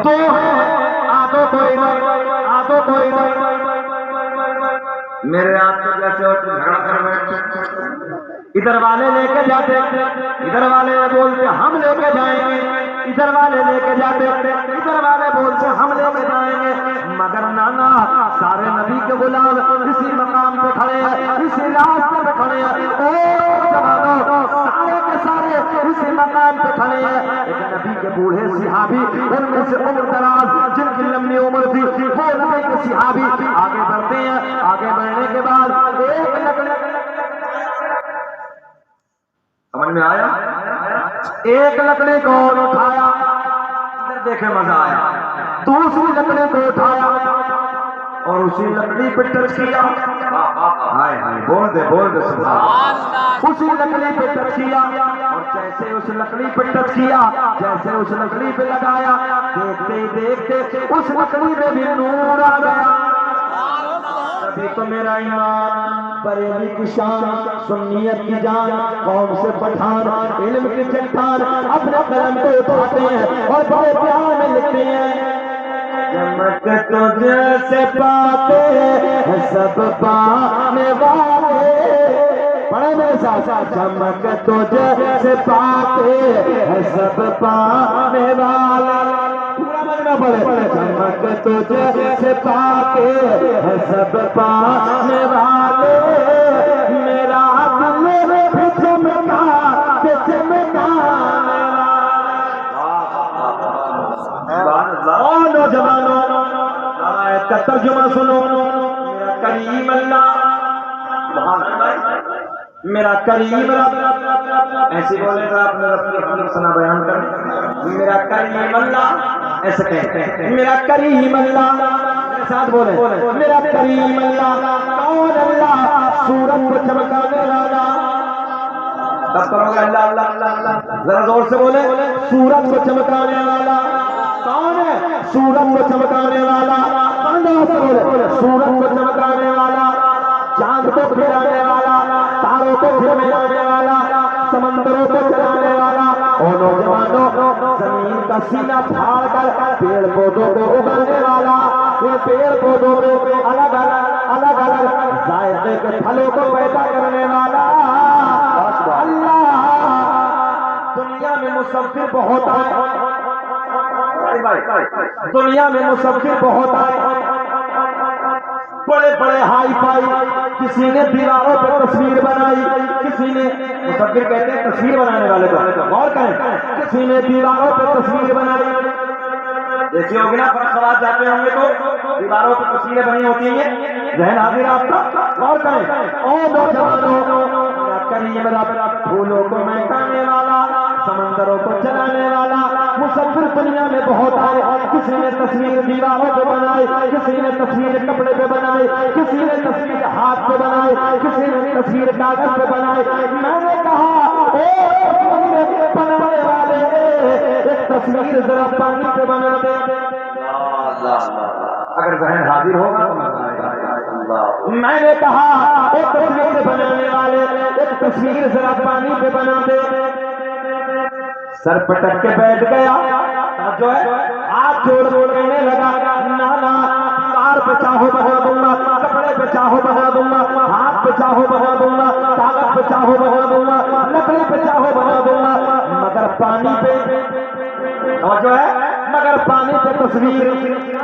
دو ہیں آدھوں کو ادھر آدھوں کو ادھر میرے آپ کو جیسے اور جھگڑا کر بیٹھتے ادھر والے لے کے جاتے ادھر والے بولتے ہم لے کے جائیں گے ادھر والے لے کے جاتے ادھر والے بولتے ہم لے کے جائیں گے مگر نانا سارے نبی کے غلام اسی مقام پہ کھڑے ہیں اسی راستے پہ کھڑے ہیں او جوانوں سارے کے سارے اسی مقام پہ کھڑے ہیں ایک نبی کے بوڑھے صحابی ان میں سے عمر دراز جن کی لمبی عمر تھی وہ نبی کے صحابی آگے بڑھتے ہیں آگے بڑھنے کے بعد ایک سمجھ میں آیا؟ ایک لکڑی کو اٹھایا، ادھر دیکھے مزہ آیا، دوسری لکڑی کو اٹھایا اور اسی لکڑی پہ ٹچ کیا، ہائے ہائے بول دے سبحان اللہ، اسی لکڑی پہ ٹچ کیا اور جیسے اس لکڑی پہ ٹچ کیا، جیسے اس لکڑی پہ لگایا، دیکھتے ہی دیکھتے اس لکڑی میں بھی نور آ گیا۔ ابھی تو میرا ایمان بریلی کی شان، سنیت کی جان، قوم سے پٹھان، علم کی چٹان، اپنے قلم کو اٹھاتے ہیں اور بڑے پیار میں لکھتے ہیں، چمک تجھ سے پاتے ہیں سب پانے والے، پڑھے میرے ساتھ، چمک تجھ سے پاتے ہیں سب پانے والے، پڑھے چمک تجھ سے پاتے ہیں سب پانے والے، میرا دل بھی چمکا کہ چمکانے والا۔ اور نوجوانوں آیت کا ترجمہ سنو، میرا کریم اللہ، میرا کریم رب، ایسے بولے گا اپنے رب کی حمد ثنا بیان کر، میرا کریم اللہ، ایسے کہتے ہیں میرا کریم اللہ، میرے ساتھ بولے میرا کریم اللہ، کون اللہ؟ سورج کو چمکانے والا، تب کرو گے اللہ اللہ اللہ اللہ، ذرا زور سے بولے سورج کو چمکانے والا کون ہے؟ سورج کو چمکانے والا، سورج کو چمکانے والا، چاند کو پھرانے والا، تاروں کو پھرانے والا، سمندروں کو چلانے والا، اور نوجوانوں زمین کا سینہ پھاڑ کر پیڑ پودوں کو اگانے والا، یہ پیڑ پودوں میں الگ الگ ذائقے کے پھلوں کو پیدا کرنے والا اللہ۔ دنیا میں مصور بہت آئے، دنیا میں مصور بہت آئے، بڑے بڑے ہائی فائی، کسی نے دیواروں پہ تصویر بنائی، کسی نے مصور کہتے ہیں تصویر بنانے والے کو، غور کریں، کسی نے دیواروں پہ تصویر بنائی، دیکھیے ہوگی نا فرق جاتے ہوں گے تو دیواروں پہ تصویریں بنی ہوتی ہیں، ذہن حاضر آپ کا، غور کریں۔ اور نوجوانوں کریم رب، پھولوں کو مہکانے والا، سمندروں کو چلانے والا، مصور دنیا میں بہت آئے، کسی نے تصویر دیواروں پہ بنائی، کسی نے تصویر کپڑے پہ بنائی، کسی نے تصویر ہاتھ پہ بنائی، کسی نے تصویر کاغذ پہ بنائی، میں نے کہا بنانے والے ایک تصویر ذرا پانی پہ بنا دے، اگر ذہن حاضر ہوگا تو مزہ آئے گا۔ میں نے کہا ایک تصویر بنانے والے ایک تصویر ذرا پانی پہ بنا دے، سر پٹک کے بیٹھ گیا، جو ہے ہاتھ جوڑ کہنے لگا نانا، دیوار پہ چاہو بنا دوں گا، کپڑے پہ چاہو بنا دوں گا، ہاتھ پہ چاہو بنا دوں گا، کاغذ پہ چاہو بنا دوں گا، لکڑی پہ چاہو بنا دوں گا، مگر پانی پہ، اور جو ہے مگر پانی پہ تصویر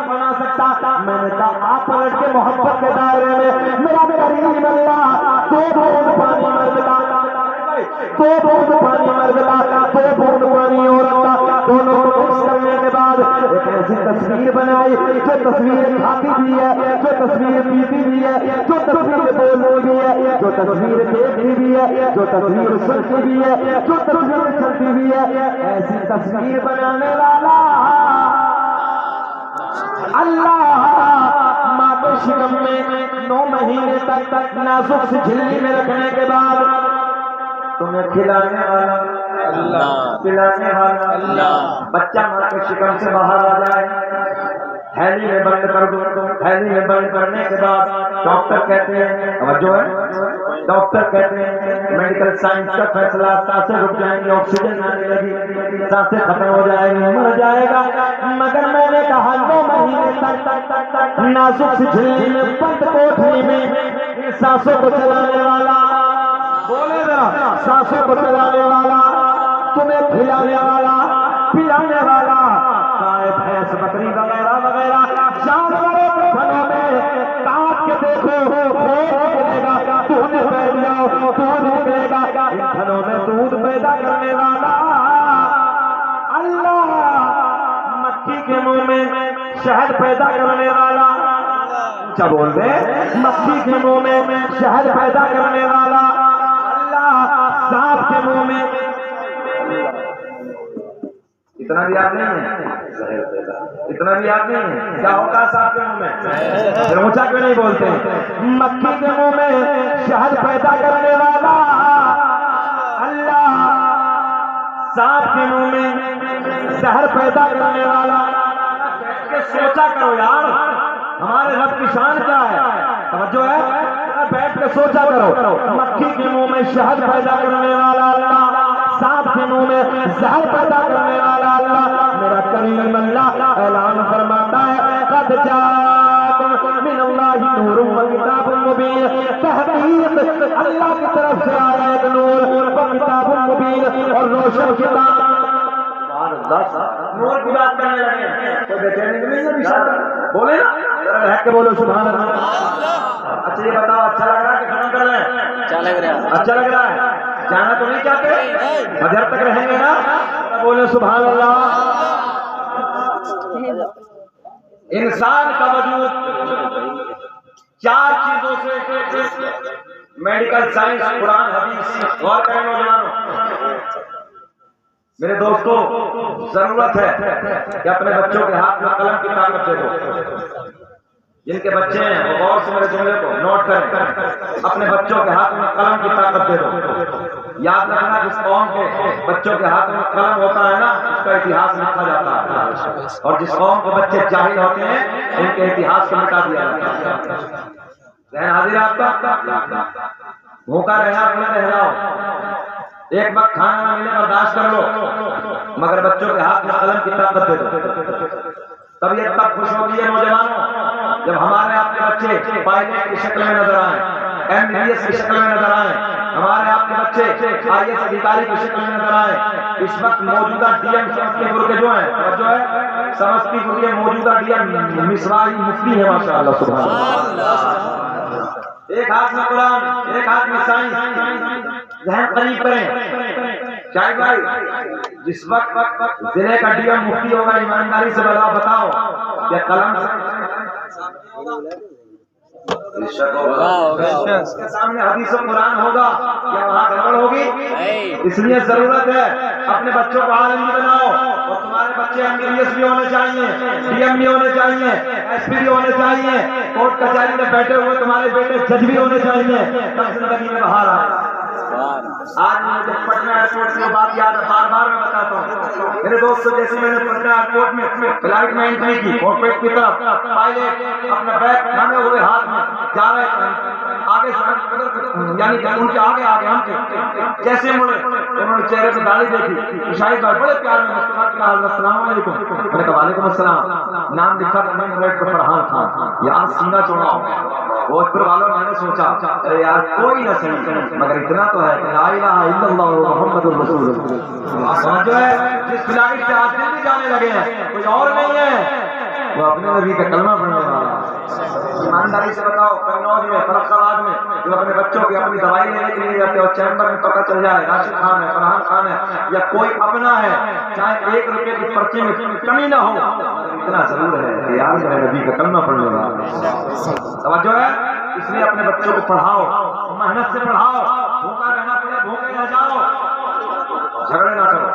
بنا سکتا۔ میں نے کہا آپ پلٹ کے محبت کے دائرے میں میرا کریم اللہ، دو بوند پانی مرد کا، دو بوند پانی مرد کا، دو بوند پانی عورت کا، دونوں کو مکس کرنے کے بعد ایک ایسی تصویر بنائی جو تصویر کھاتی بھی ہے، جو تصویر پیتی بھی ہے، جو تصویر بولتی بھی ہے، جو تصویر دیکھتی بھی ہے، جو تصویر سنتی بھی ہے، جو تصویر چلتی بھی ہے، ایسی تصویر بنانے والا اللہ ماں کے شکم میں 9 مہینے تک نازک سی جھلی میں رکھنے کے بعد تمہیں کھلانے والا اللہ، پلانے والا اللہ، بچہ ماں کے شکم سے باہر آ جائے، تھیلی میں بند کر دو، تھیلی میں بند کرنے کے بعد ڈاکٹر کہتے ہیں، توجہ ہے، ڈاکٹر کہتے ہیں میڈیکل سائنس کا فیصلہ، سانسیں رک جائیں گی، آکسیجن آنے لگی، سانسیں ختم ہو جائیں گی، مر جائے گا، مگر میں نے کہا 9 مہینے تک نازک سی جھلی میں بند کوٹھری میں سانسوں کو چلانے والا، بولے نا سانسوں کو چلانے والا، تمہیں کھلانے والا، پلانے والا، گائے بھینس بکری وغیرہ وغیرہ جانوروں کے تھنوں میں کاٹ کے دیکھو دودھ نکلے گا، دودھ بیٹھ جاؤ دودھ نکلے گا، ان تھنوں میں دودھ پیدا کرنے والا اللہ، مکھی کے منہ میں شہد پیدا کرنے والا، کیا بول دے، مکھی کے منہ میں شہد پیدا کرنے والا اللہ، سانپ کے کے منہ میں اتنا بھی یاد نہیں ہے، اتنا بھی یاد نہیں ہے کیا ہوتا ہے صاحب کے منہ میں؟ پھر اونچا کیوں نہیں بولتے؟ مکھی کے منہ میں شہد پیدا کرنے والا اللہ، سانپ کے منہ میں زہر پیدا کرنے والا۔ سوچا کرو یار ہمارے رب کی شان کیا ہے، توجہ ہے، بیٹھ کے سوچا کرو۔ مکھی کے منہ میں شہد پیدا کرنے والا اللہ، سانپ کے منہ میں زہر پیدا کرنے والا اللہ، میرا کریم اللہ اعلان فرماتا ہے قد جاءکم من اللہ نور و کتاب مبین، تحقیق اللہ کی طرف سے آیا ایک نور و کتاب مبین اور روشن کتاب۔ نور کی بات کرنے لگے تو بیچینے نہیں ہے بشارت، بولے نا ذرا رہ کے بولو سبحان اللہ۔ اچھا یہ بتاؤ اچھا لگ رہا ہے کہ ختم کر لیں؟ اچھا لگ رہا ہے، اچھا لگ رہا ہے، جانا تو نہیں چاہتے؟ حجر تک رہیں گے نا؟ بولے سبحان اللہ۔ انسان کا وجود چار چیزوں سے، میڈیکل سائنس، قرآن حدیث، غور کریں نوجوانوں۔ میرے دوستو ضرورت ہے کہ اپنے بچوں کے ہاتھ میں قلم کی طاقت دے دو۔ جن کے بچے ہیں وہ غور سے میرے جملے کو نوٹ کریں، اپنے بچوں کے ہاتھ میں قلم کی طاقت دے دو۔ یاد رکھنا جس قوم کے بچوں کے ہاتھ میں قلم ہوتا ہے نا اس کا اتہاس لکھا جاتا ہے، اور جس قوم کے بچے جاہل ہوتے ہیں ان کے اتہاس کو مٹا دیا جاتا ہے۔ ذہن حاضر آپ کا؟ بھوکا رہنا اپنا رہلاؤ، ایک وقت کھانا نہ ملے برداشت کر لو، مگر بچوں کے ہاتھ میں قلم کی طاقت دے دو۔ طبیعت تب خوش ہوتی ہے نوجوانوں جب ہمارے آپ کے بچے پائلٹ کی شکل میں نظر آئیں، MBBS کی شکل میں نظر آئیں، ہمارے آپ کے بچے IAS ادھیکاری کی شکل میں نظر آئیں۔ اس وقت موجودہ DM سمستی پور کے جو ہیں، جو ہے سمستی پور کے موجودہ DM مصراعی مفتی ہے ماشاءاللہ سبحان اللہ۔ ایک ہاتھ میں قرآن، ایک ہاتھ میں سائنس، ذہن قریب کریں۔ شاہد بھائی جس وقت ضلع کا DM مفتی ہوگا ایمانداری سے بتاؤ کہ قلم اس کے سامنے حدیث و قرآن ہوگا یا وہاں گڑبڑ ہوگی؟ اس لیے ضرورت ہے اپنے بچوں کو عالم بھی بناؤ، اور تمہارے بچے MBBS بھی ہونے چاہیے، DM بھی ہونے چاہیے، SP بھی ہونے چاہیے، کورٹ کچہری میں بیٹھے ہوئے تمہارے بیٹے جج بھی ہونے چاہیے، تب زندگی میں باہر آئے۔ آج مجھے پٹنہ ایئرپورٹ کی بات یاد ہے، بار بار میں بتاتا ہوں میرے دوستوں، جیسے میں نے پٹنہ ایئرپورٹ میں فلائٹ میں انٹری کی، کارپوریٹ کی طرف پائلٹ اپنا بیگ تھامے ہوئے ہاتھ میں جا رہے تھے، آگے یعنی ان کے آگے ہم تھے، جیسے مڑے انہوں نے چہرے پہ داڑھی دیکھی، شاہد بھائی بڑے پیار میں مسکرا کے کہا السلام علیکم، میں نے کہا وعلیکم السلام، نام لکھا تھا میں نے ریڈ پہ فرحان خان، یار سینہ چوڑا بھوجپور والوں، میں نے سوچا ارے یار کوئی نہ صحیح مگر اتنا تو ہے کہ لا الہ الا اللہ محمد الرسول اللہ۔ سمجھو ہے جس فلائٹ سے آج دل بھی جانے لگے ہیں کوئی اور نہیں ہے، وہ اپنے نبی کا کلمہ پڑھنے والا۔ ایمانداری سے بتاؤ قنوج میں، فرق آباد میں جو اپنے بچوں کی اپنی دوائی لینے کے لیے جاتے اور چیمبر میں پتہ چل جائے راشد خان ہے، فرحان خان ہے یا کوئی اپنا ہے، چاہے 1 روپے کی پرچی میں کمی نہ ہو، اتنا ضرور ہے کہ یار میرے نبی کا کلمہ پڑھنے والا۔ توجہ ہے، اس لیے اپنے بچوں کو پڑھاؤ، محنت سے پڑھاؤ، بھوکا رہنا پڑے بھوکے نہ جاؤ، جھگڑے نہ کرو۔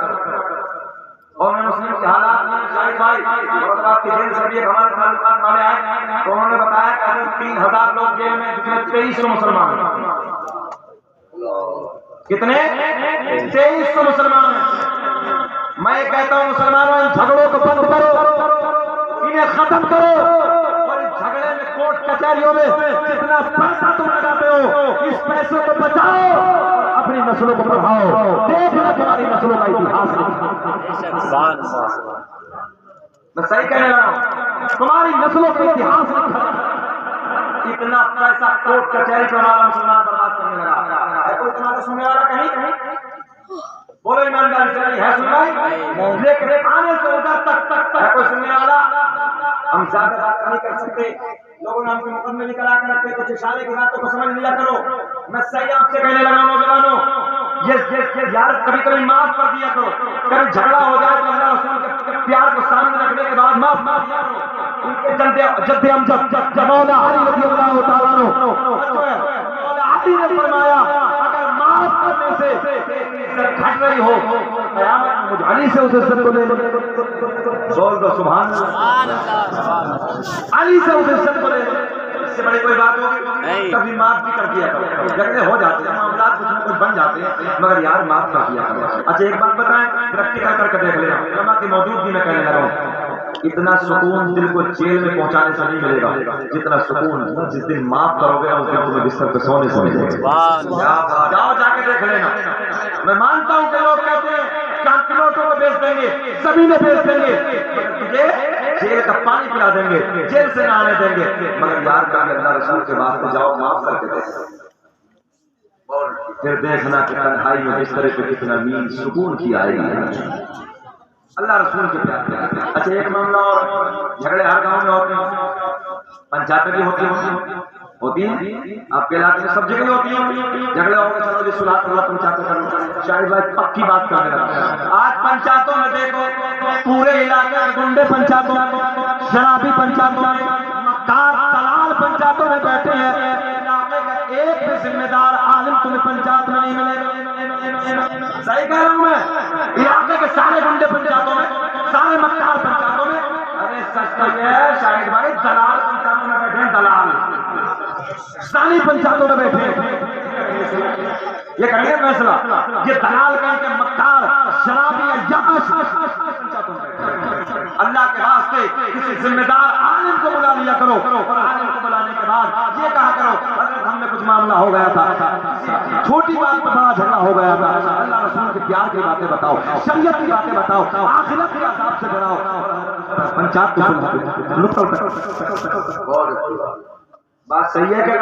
اور میں مسلم کے حالات میں شاہد بھائی اور آپ کی جیل سے بھی ہمارے تعلقات والے آئے تو انہوں نے بتایا کہ اگر 3000 لوگ جیل میں جس میں 2300 مسلمان ہیں، کتنے 2300 مسلمان ہیں۔ میں کہتا ہوں مسلمانوں ان جھگڑوں کو بند کرو، انہیں ختم کرو، اور اس جھگڑے میں کورٹ کچہریوں میں جتنا پیسہ تم لگاتے ہو اس پیسوں کو بچاؤ، اپنی نسلوں کو پڑھاؤ، دیکھنا تمہاری نسلوں کا اتہاس ہے۔ میں صحیح کہنے لگا ہوں، تمہاری نسلوں کا اتہاس اتنا پیسہ کورٹ کچہری کا ہمارا مسلمان برباد کرنے لگا ہے۔ کوئی تمہارا سننے والا کہیں بولو ایمانداری سے نہیں ہے سنائی، لیکن آنے سے ادھر تک ہے کوئی سننے والا؟ ہم زیادہ بات نہیں کر سکتے، لوگوں نے ہم کے مقدمے نکل آ کے رکھتے، کچھ اشارے کی باتوں کو سمجھ لیا کرو۔ میں صحیح آپ سے کہنے لگا نوجوانوں، یہ یار کبھی کبھی معاف کر دیا کرو، کبھی جھگڑا ہو جائے تو اللہ رسول کے پیار کو سامنے رکھنے کے بعد معاف کیا کرو۔ ان کے جد امجد مولا علی رضی اللہ تعالیٰ عنہ، مولا علی نے فرمایا اگر معاف کرنے سے عزت گھٹ رہی ہو قیامت میں مجھ علی سے اس عزت کو لے لو. بول دو سبحان اللہ. علی سے اس عزت کو لے لو. اس سے بڑی کوئی بات ہوگی؟ کبھی معاف بھی کر دیا کرو. جھگڑے ہو جاتے ہیں, معاملات کچھ نہ کچھ بن جاتے ہیں, مگر یار معاف کر دیا کرو. اچھا ایک بات بتائیں, پریکٹیکل کر کے دیکھ لینا. علماء کی موجودگی میں کہنے لگا ہوں, اتنا سکون دل کو جیل میں پہنچانے سے نہیں ملے گا جتنا سکون جس دن معاف کرو گے اس دن تمہیں بستر پہ سونے سے ملے گا. جاؤ جا کے دیکھ لینا. میں مانتا ہوں کہ لوگ کہتے ہیں کہ ہم پلوٹوں کو بیچ دیں گے, زمینیں بیچ دیں گے, تجھے جیل کا پانی پلا دیں گے, جیل سے نہانے دیں گے, مگر یار کا اللہ رسول کے واسطے جاؤ معاف کر کے دیکھ. پھر دیکھنا کہ تنہائی میں بستر پہ کتنا نیند سکون کی آئے گی اللہ رسول کے پیار. اچھا ایک معاملہ اور, جھگڑے ہر گاؤں میں ہوتے ہیں, پنچایتیں بھی ہوتی ہیں آپ کے علاقے میں سب جگہ ہوتی ہیں. جھگڑے ہو گئے, چلو جی صلح کرو, پنچایتیں کرو. شاہد بھائی پکی بات کرنے لگا. آج پنچایتوں میں دیکھو پورے علاقے میں گنڈے پنچایتوں میں, شرابی پنچایتوں میں, مکار دلال پنچایتوں میں بیٹھے ہیں. ایک بھی ذمہ دار عالم تمہیں پنچایت میں نہیں ملے. صحیح کہہ رہا ہوں میں, علاقے کے سارے گنڈے پنچایتوں میں, سارے مکار پنچایتوں میں. ارے سچ تو یہ ہے شاہد بھائی, دلال پنچایتوں میں بیٹھے ہیں, دلال ساری پنچایتوں میں بیٹھے ہیں. یہ کریے فیصلہ, یہ دلال کہیں کہ مکار شرابی عیاش پنچایتوں میں بیٹھے ہیں. اللہ کے واسطے کسی ذمہ دار عالم کو بلا لیا کرو, اور عالم کو بلانے کے بعد یہ کہا کرو ہم میں کچھ معاملہ ہو گیا تھا, چھوٹی بات پر بڑا جھگڑا ہو گیا تھا, اللہ رسول کے پیار کی باتیں بتاؤ, شریعت کی باتیں بتاؤ, آخرت کے عذاب سے ڈراؤ. پنچایت کو بات صحیح ہے کہ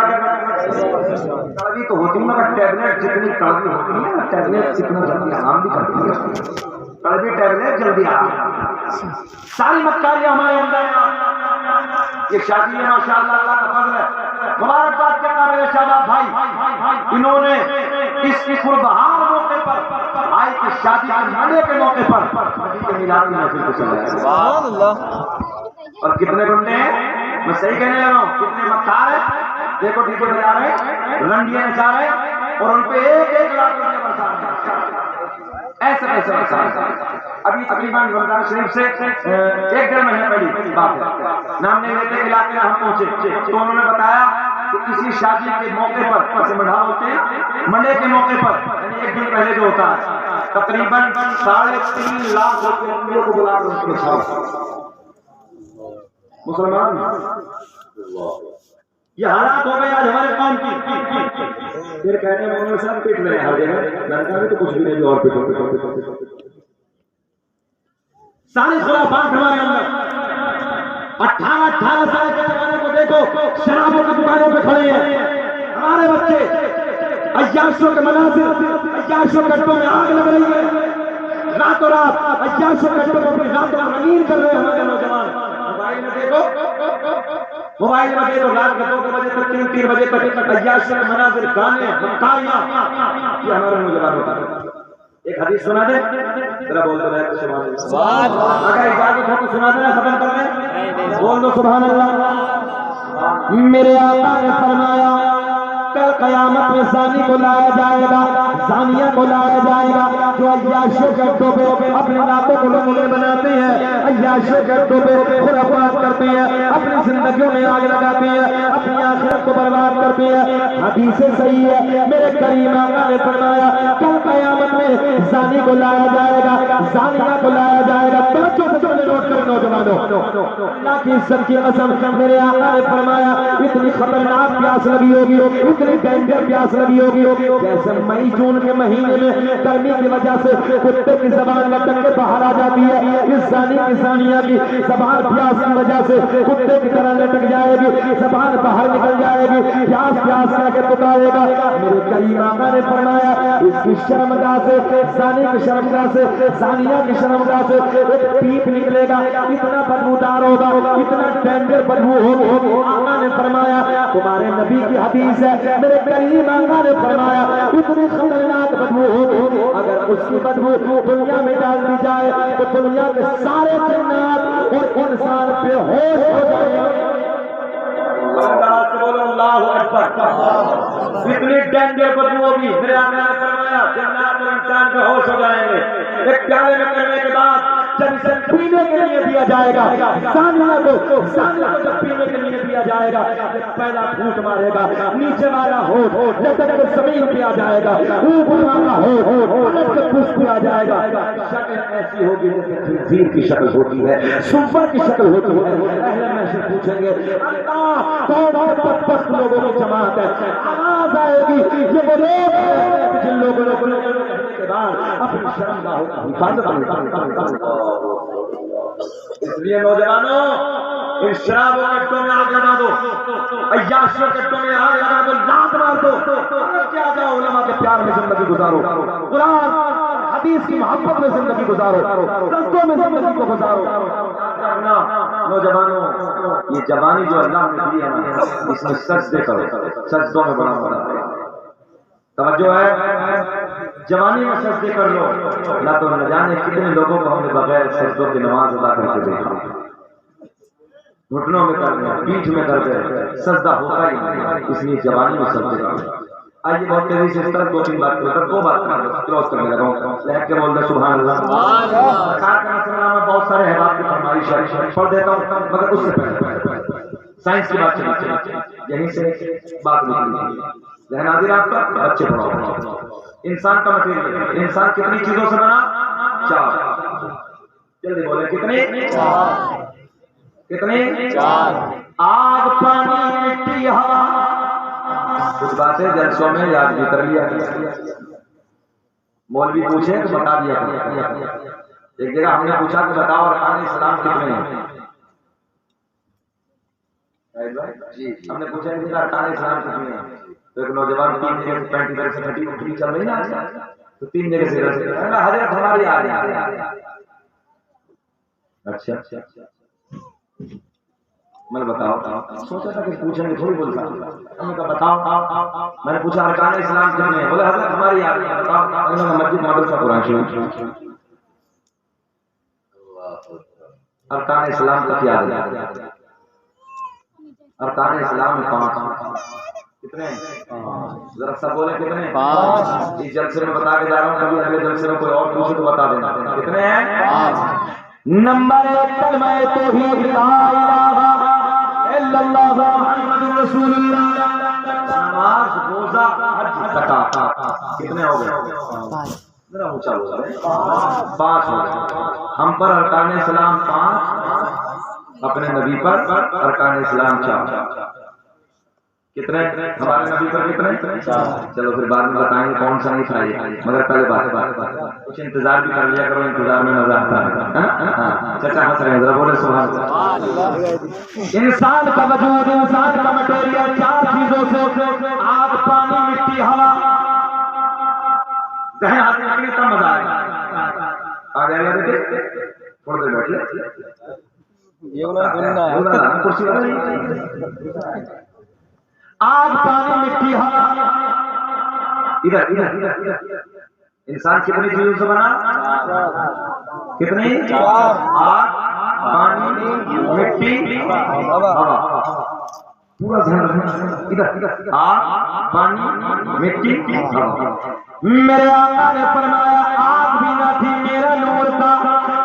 کڑوی تو ہوتی ہے, مگر ٹیبلٹ جتنی کڑوی ہوتی ہے نا, ٹیبلٹ جتنا جلدی آرام بھی کرتی ہے. کڑوی ٹیبلٹ جلدی آرام. ساری مکاریاں ہمارے اندر یہ شادی ہے ماشاء اللہ, اللہ کا فضل ہے. مبارکباد کرتا میرے شاداب بھائی, انہوں نے اس پربہار موقع پر بھائی کی شادی کے منڈے کے موقع پر میلاد کی محفل کو چلایا. سبحان اللہ. اور کتنے گنڈے ہیں, میں صحیح کہنے لگا ہوں, کتنے مکار ہیں. دیکھو ڈیجے بجا رہے, رنڈیاں نچا رہے, اور ان پہ 1 لاکھ روپے برسا رہے. ایسے ایسے برسا رہے. ابھی تقریباً رمضان شریف سے 1-1.5 مہینے پہلی بات ہے, نام نہیں لیتے, علاقے میں ہم پہنچے تو انہوں نے بتایا کہ کسی شادی کے موقع پر مڈھا ہوتے ہیں, منڈے کے موقع پر یعنی 1 دن پہلے جو ہوتا ہے, تقریباً 3.5 لاکھ روپے کو بلا کر اس کے ساتھ مسلمان. یہ حالات ہو گئے آج ہمارے قوم کی. پھر کہتے ہیں مولانا صاحب پیٹ رہے ہیں ہر جگہ, لڑکا بھی تو کچھ بھی نہیں جو اور پیٹو. سارے خرافات ہمارے اندر. 18 سال کے زمانے کو دیکھو, شرابوں کی دکانوں پہ کھڑے ہیں ہمارے بچے. عیاشوں کے مناظر, عیاشوں کٹوں میں آگ لگ رہی ہے, راتوں رات عیاشوں کٹوں کو راتوں رنگین کر رہے ہیں ہمارے نوجوان. موبائل میں دیکھو رات کے 2 بجے تک, 3 بجے تک عیاشوں کے مناظر, گانے, مکاریاں, یہ ہمارے نوجوان ہوتا ہے. ایک حدیث سنا دے ذرا, بول دو سبحان اللہ. اگر اجازت ہو تو سنا دینا, ختم کر دیں. بول دو سبحان اللہ. میرے آقا نے فرمایا کل قیامت میں زانی کو لایا جائے گا, زانیہ کو لایا جائے گا, جو عیاشوں کے اڈوں پہ اپنے راتوں کو لنگڑے بناتے ہیں, عیاشوں کے اڈوں پہ خرافات کرتے ہیں, اپنی زندگیوں میں آگ لگاتے ہیں, اپنی آخرت کو برباد کرتے ہیں. حدیث صحیح ہے, میرے کریم آقا نے فرمایا کل قیامت میں زانی کو لایا جائے گا, زانیہ کو لایا جائے گا. توجہ سے نوٹ کرو نوجوانوں, اللہ کی عزت کی قسم, میرے آقا نے فرمایا اتنی خطرناک پیاس لگی ہوگی, اتنی ڈینجر پیاس لگی ہوگی جیسے مئی جون کے مہینے میں گرمی کی وجہ سے کتے کی زبان لٹک کے باہر آ جاتی ہے, اس زانی کی زانیہ کی زبان پیاس کی وجہ سے کتے کی طرح لٹک جائے گی, زبان باہر نکل جائے گی, پیاس پیاس کر کے پکارے گا. میرے کریم آقا نے فرمایا اس کی شرمگاہ سے, زانی کی شرمگاہ سے, زانیہ کی شرمگاہ سے ایک پیپ نکلے گا, اتنا بدبودار ہوگا, اتنا ڈینجر بدبو ہوگی. آقا نے فرمایا تمہارے نبی کی حدیث ہے, میرے کریم آقا نے فرمایا اتنی خطرناک بدبو ہوگی, اگر اس کی بدبو دنیا میں ڈال دی جائے تو دنیا کے سارے جنات اور انسان بے ہوش ہو جائیں گے. اللہ اکبر. اتنی ڈینجر بدبو ہوگی, میرے آقا نے فرمایا جنات اور انسان بے ایک پیالے میں کرنے کے بعد جب اسے پینے کے لیے دیا جائے گا، ثانیہ کو جب پینے کے لیے دیا جائے گا، پہلا گھونٹ مارے گا، نیچے والا ہونٹ جب تک کہ زمین پہ آ جائے گا، اوپر والا ہونٹ جب تک پوچھ پہ آ جائے گا، شکل ایسی ہوگی جیسے خنزیر کی شکل ہوتی ہے، سور کی شکل ہوتی ہے۔ اہل محشر پوچھیں گے اللہ کون بدبخت لوگوں کی جماعت ہے؟ آواز آئے گی یہ وہ لوگ ہیں جن لوگوں نے کرنے کے بعد اپنی شرمگاہوں کی حفاظت کی۔ اس لیے نوجوانوں ان شرابوں کے اڈوں میں آگ لگا دو، عیاشیوں کے اڈوں میں آگ لگا دو، لات مار دو، کیا جاؤ علماء کے پیار میں زندگی گزارو، قرآن حدیث کی محبت میں زندگی گزارو، رستوں میں زندگی کو گزارو۔ نوجوانوں یہ جوانی جو اللہ نے دی ہے نا، اس میں سجدے کرو، سجدوں میں بڑا مزہ ہے۔ توجہ ہے، جوانی میں سجدے کر لو، نہ تو نہ جانے کتنے لوگوں کو ہم نے بغیر سجدوں کی نماز ادا کر کے دیکھا، گھٹنوں میں کر دیں، پیٹھ میں کر دیں، سجدہ ہوتا ہی نہیں، اس لیے جوانی میں سجدے کرو۔ آئیے بہت تیزی سے اس طرح دو تین بات کرو، دو بات کلوز کرنے لگا ہوں، لہٹ کے بول دیں سبحان اللہ۔ میں بہت سارے احباب کی فرمائش ہے، پڑھ دیتا ہوں، مگر اس سے پہلے سائنس کی بات چلی، یہیں سے بات نکلی ذہن حاضر آپ کا، بچے پڑھاؤ۔ انسان کا مٹیریل، انسان کتنی چیزوں سے بنا؟ چار، جلدی بولے کتنی؟ کتنی؟ آگ، پانی، مٹی، ہوا۔ کچھ باتیں جلسوں میں یاد بھی کر لیا، مولوی پوچھے تو بتا دیا۔ ایک جگہ ہم نے پوچھا کہ بتاؤ ارکان اسلام کتنے ہیں؟ ہم نے پوچھا کہ ارکان اسلام کتنے ہیں؟ تو ایک نوجوان 3 جگہ سے پینٹ ادھر سے پھٹی اٹھتی چل رہی نا، تو 3 جگہ سے ادھر سے حضرت ہماری آ رہی ہے۔ اچھا میں نے بتاؤ، سوچا تھا کہ پوچھیں گے تھوڑی بولتا، ہم نے کہا بتاؤ، میں نے پوچھا ارکان اسلام کتنے ہیں؟ بولے حضرت ہماری آ رہی ہے، بتاؤ۔ انہوں نے مسجد مدرسہ قرآن شریف، ارکان اسلام تک یاد ہے۔ ارکان اسلام میں 5 کتنے ہیں؟ ذرا سب بولے کتنے؟ 5۔ اس جلسے میں بتا کے جا رہا ہوں، کبھی اگلے جلسے میں کوئی اور پوچھے تو بتا دینا کتنے ہیں؟ 5۔ نمبر 1 کلمہ توحید لا الہ الا اللہ محمد رسول اللہ، نماز، روزہ، حج، زکات، کتنے ہو گئے؟ 5۔ ذرا اونچا بول رہے 5 ہو گئے۔ ہم پر ارکان اسلام 5، اپنے نبی پر ارکان اسلام 4۔ کتنے ہمارے نبی پر کتنے؟ 4۔ چلو پھر بعد میں بتائیں گے کون سا نہیں چاہیے، مگر پہلے بات کچھ انتظار بھی کر لیا کرو، انتظار میں مزہ آتا ہے۔ چچا ہنس رہے ہیں، ذرا بولے سبحان اللہ۔ انسان کا وجود، انسان کا مٹیریل 4 چیزوں سے، آگ، پانی، مٹی، ہوا۔ ذہن حاضر کرنے کا مزہ آئے گا۔ آ جائے گا دیکھیں، تھوڑی دیر بیٹھیے، کرسی والا آگ، پانی، مٹی، ہوا۔ ادھر انسان کتنی چیزوں سے بنا؟ کتنی؟ 4۔ آگ، پانی، مٹی، ہوا۔ پورا ذہن رکھنا، ادھر آگ، پانی، مٹی، ہوا۔ میرے آقا نے فرمایا آگ بھی نہ تھی میرا نور تھا،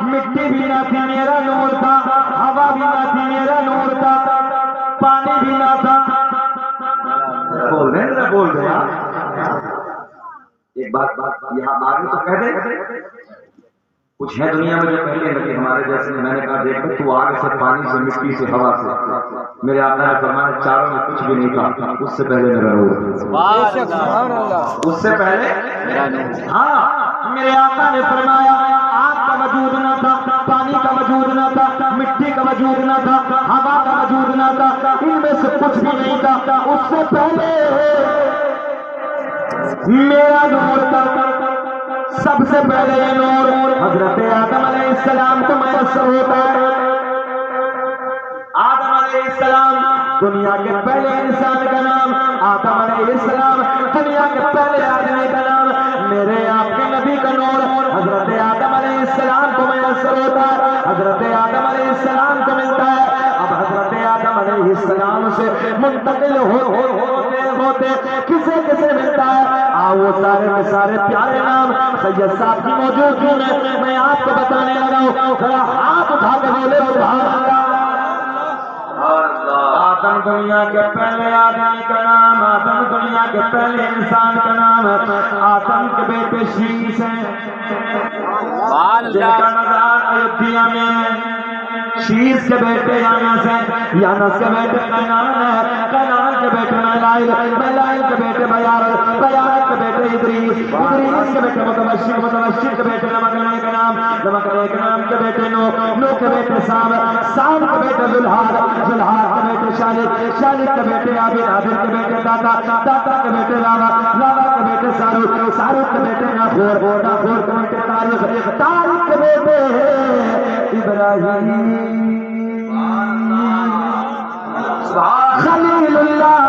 مٹی بھی نہ تھی میرا نور تھا، ہوا بھی نہ تھی میرا نور تھا، پانی بھی نہ تھا۔ بول رہے ہیں ایک بات یہاں آگے تو کہہ دے، کچھ ہے دنیا میں جو کہتے ہیں کہ ہمارے جیسے، میں نے کہا دیکھ تو آگ سے، پانی سے، مٹی سے، ہوا سے، میرے آقا نے فرمایا چاروں میں کچھ بھی نہیں تھا، اس سے پہلے میرا نور، اس سے پہلے ہاں میرے آقا نے فرمایا آگ کا وجود نہ تھا، پانی کا وجود نہ تھا، مٹی کا وجود نہ تھا، ہوا کا وجود نہ تھا، ان میں سے کچھ بھی نہیں تھا، اس سے پہلے میرا نور تھا۔ سب سے پہلے یہ نور حضرت آدم علیہ السلام کو میسر ہوتا ہے۔ آدم علیہ السلام دنیا کے پہلے انسان کا نام، آدم علیہ السلام دنیا کے پہلے آدمی کا نام۔ میرے آپ کے نبی کا نور حضرت آدم علیہ السلام کو میسر ہوتا ہے، حضرت آدم علیہ السلام کو ملتا ہے۔ اب حضرت آدم علیہ السلام سے منتقل ہوتے ہوتے کس کسے کسے ملتا ہے؟ وہ سارے کے سارے پیارے نام سید صاحب کی موجودگی میں آپ کو بتانے لگا ہوں. ذرا ہاتھ اٹھا کے بولے سبحان اللہ. آدم دنیا کے پہلے آدمی کا نام، آدم دنیا کے پہلے انسان کا نام، آدم کے بیٹے شیش ہیں جن کا مزار ایودھیا میں ہے. شیش کے بیٹے یانس ہیں، یانس کے بیٹے کینان ہیں، کینان کے بیٹے میلائل، میلائل کے بیٹے بیارل، بیارل کے بیٹے ادریس، ادریس کے بیٹے متبشر، متبشر کے بیٹے نمک کے نام، نمک کے نام کے بیٹے نو، نو کے بیٹے سام، سام کے بیٹے ذوالحار، ذوالحار کے بیٹے شالد، شالد کے بیٹے عابد، عابد کے بیٹے داتا، داتا کے بیٹے راوا، راوا کے بیٹے ساروق، ساروق کے بیٹے ناخور، ناخور کے بیٹے تاریخ، تاریخ کے بیٹے ابراہیم، خلیل اللہ،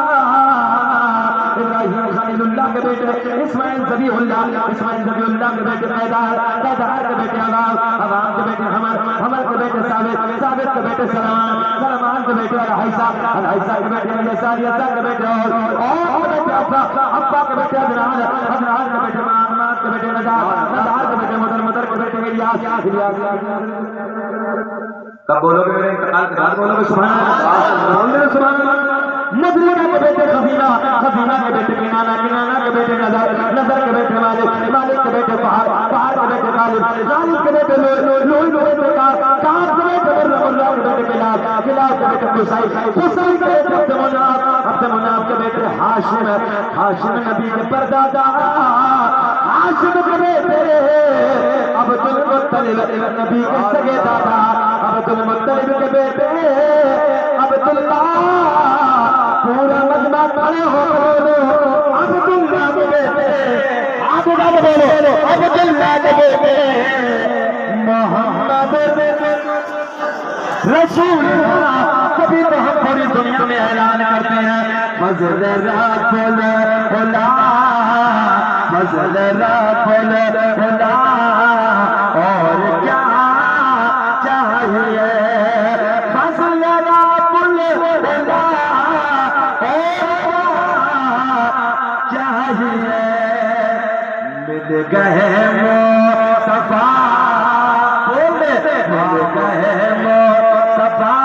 ابراہیم خلیل اللہ کے بیٹے اسماعیل ذبیح اللہ، اسماعیل ذبیح اللہ کے بیٹے پیدار، پیدار کے بیٹے عوام، عوام کے بیٹے حمر، حمر کے بیٹے ثابت، ثابت کے بیٹے سلمان، سلمان کے بیٹے الحیثہ، الحیثہ کے بیٹے یسار، یسار کے بیٹے اور بیٹے ابا، ابا کے بیٹے عدنان، عدنان کے بیٹے معمار کے بیٹے نزار، نزار کے بیٹے مدر، مدر کے بیٹے الیاس، الیاس. کب بولو گے میرے انتقال کے بعد بولو گے سبحان اللہ، بول دے سبحان اللہ. مدرکہ کے بیٹے خزینہ، خزینہ کے بیٹے کنانہ، کنانہ کے بیٹے نظر، نظر کے بیٹے مالک، مالک کے بیٹے فہر، فہر کے بیٹے غالب، غالب کے بیٹے لوئی، لوئی کے بیٹے کار، کار کے بیٹے برہ، اللہ کے بیٹے کلاب، کلاب کے بیٹے قصائی، قصائی کے بیٹے عبد مناف، عبد مناف کے بیٹے ہاشم، ہاشم نبی کے پردادا، ہاشم کے بیٹے عبد المطلب نبی کے سگے دادا، عبد المطلب کے بیٹے عبداللہ. پورا مجمع کھڑے ہو عبداللہ کے بیٹے، عبداللہ کے بیٹے، عبداللہ کے بیٹے محمد رسول اللہ. کبھی تو ہم پوری دنیا میں اعلان کرتے ہیں مزل رب الہلا، مزل رب الہلا، اور کیا چاہیے مزل رب الہلا چاہیے. مل گئے مصطفیٰ، مل گئے مصطفیٰ،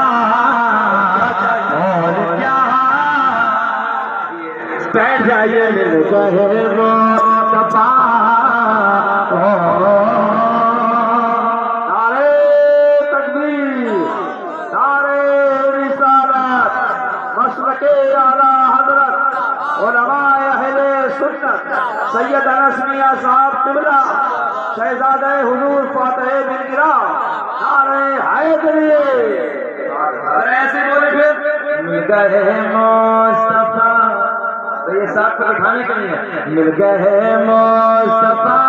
اور کیا بیٹھ جائیے. مل گئے مصطفیٰ، نعرہ تکبیر، نعرہ رسالت، مسلک اعلیٰ حضرت علماء اہل سنت سید انس میاں صاحب قبلہ شہزادہ حضور فاتح بن گرام، نعرہ حیدری. ایسے بولے پھر مل گئے مصطفیٰ، تو یہ صاحب کو دکھانے کے لیے مل گئے مصطفیٰ،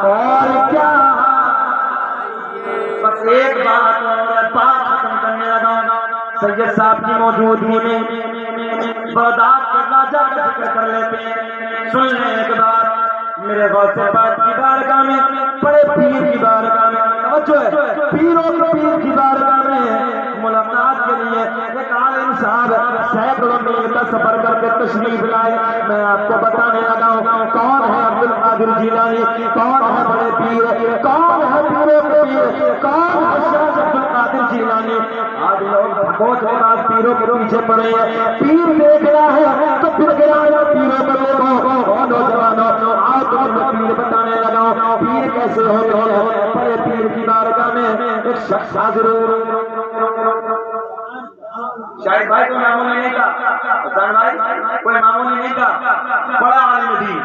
اور کیا. بس ایک بات اور بات ختم کرنے لگا. سید صاحف کی موجودگی میں بغداد کے راجہ کا ذکر کر لیتے ہیں. سن لیں ایک بات، میرے غوث پاک کی بارگاہ میں، بڑے پیر کی بارگاہ میں، توجہ ہے، پیروں کے پیر کی بارگاہ میں ملاقات کے لیے ایک عالم صاحب سینکڑوں میل کا سفر کر کے تشریف لائے. میں آپ کو بتانے لگا ہوں کون ہے عبد القادر جیلانی، کون ہے بڑے پیر، کون ہے پیروں کے پیر، کون ہے شیخ عبد القادر جیلانی. آج لوگ بہت بہت پیروں کے پیچھے پڑے ہیں. پیر دیکھ رہا ہے تو پھر گیا ہے پیروں کو دیکھو. نوجوانوں آج تمہیں پیر بتانے لگا ہوں پیر کیسے ہوتے ہیں. بڑے پیر کی بارگاہ میں ایک شخص حاضر ہو. شاید بھائی کوئی معمولی نہیں تھا، حسین بھائی کوئی معمولی نہیں تھا، بڑا عالم دین،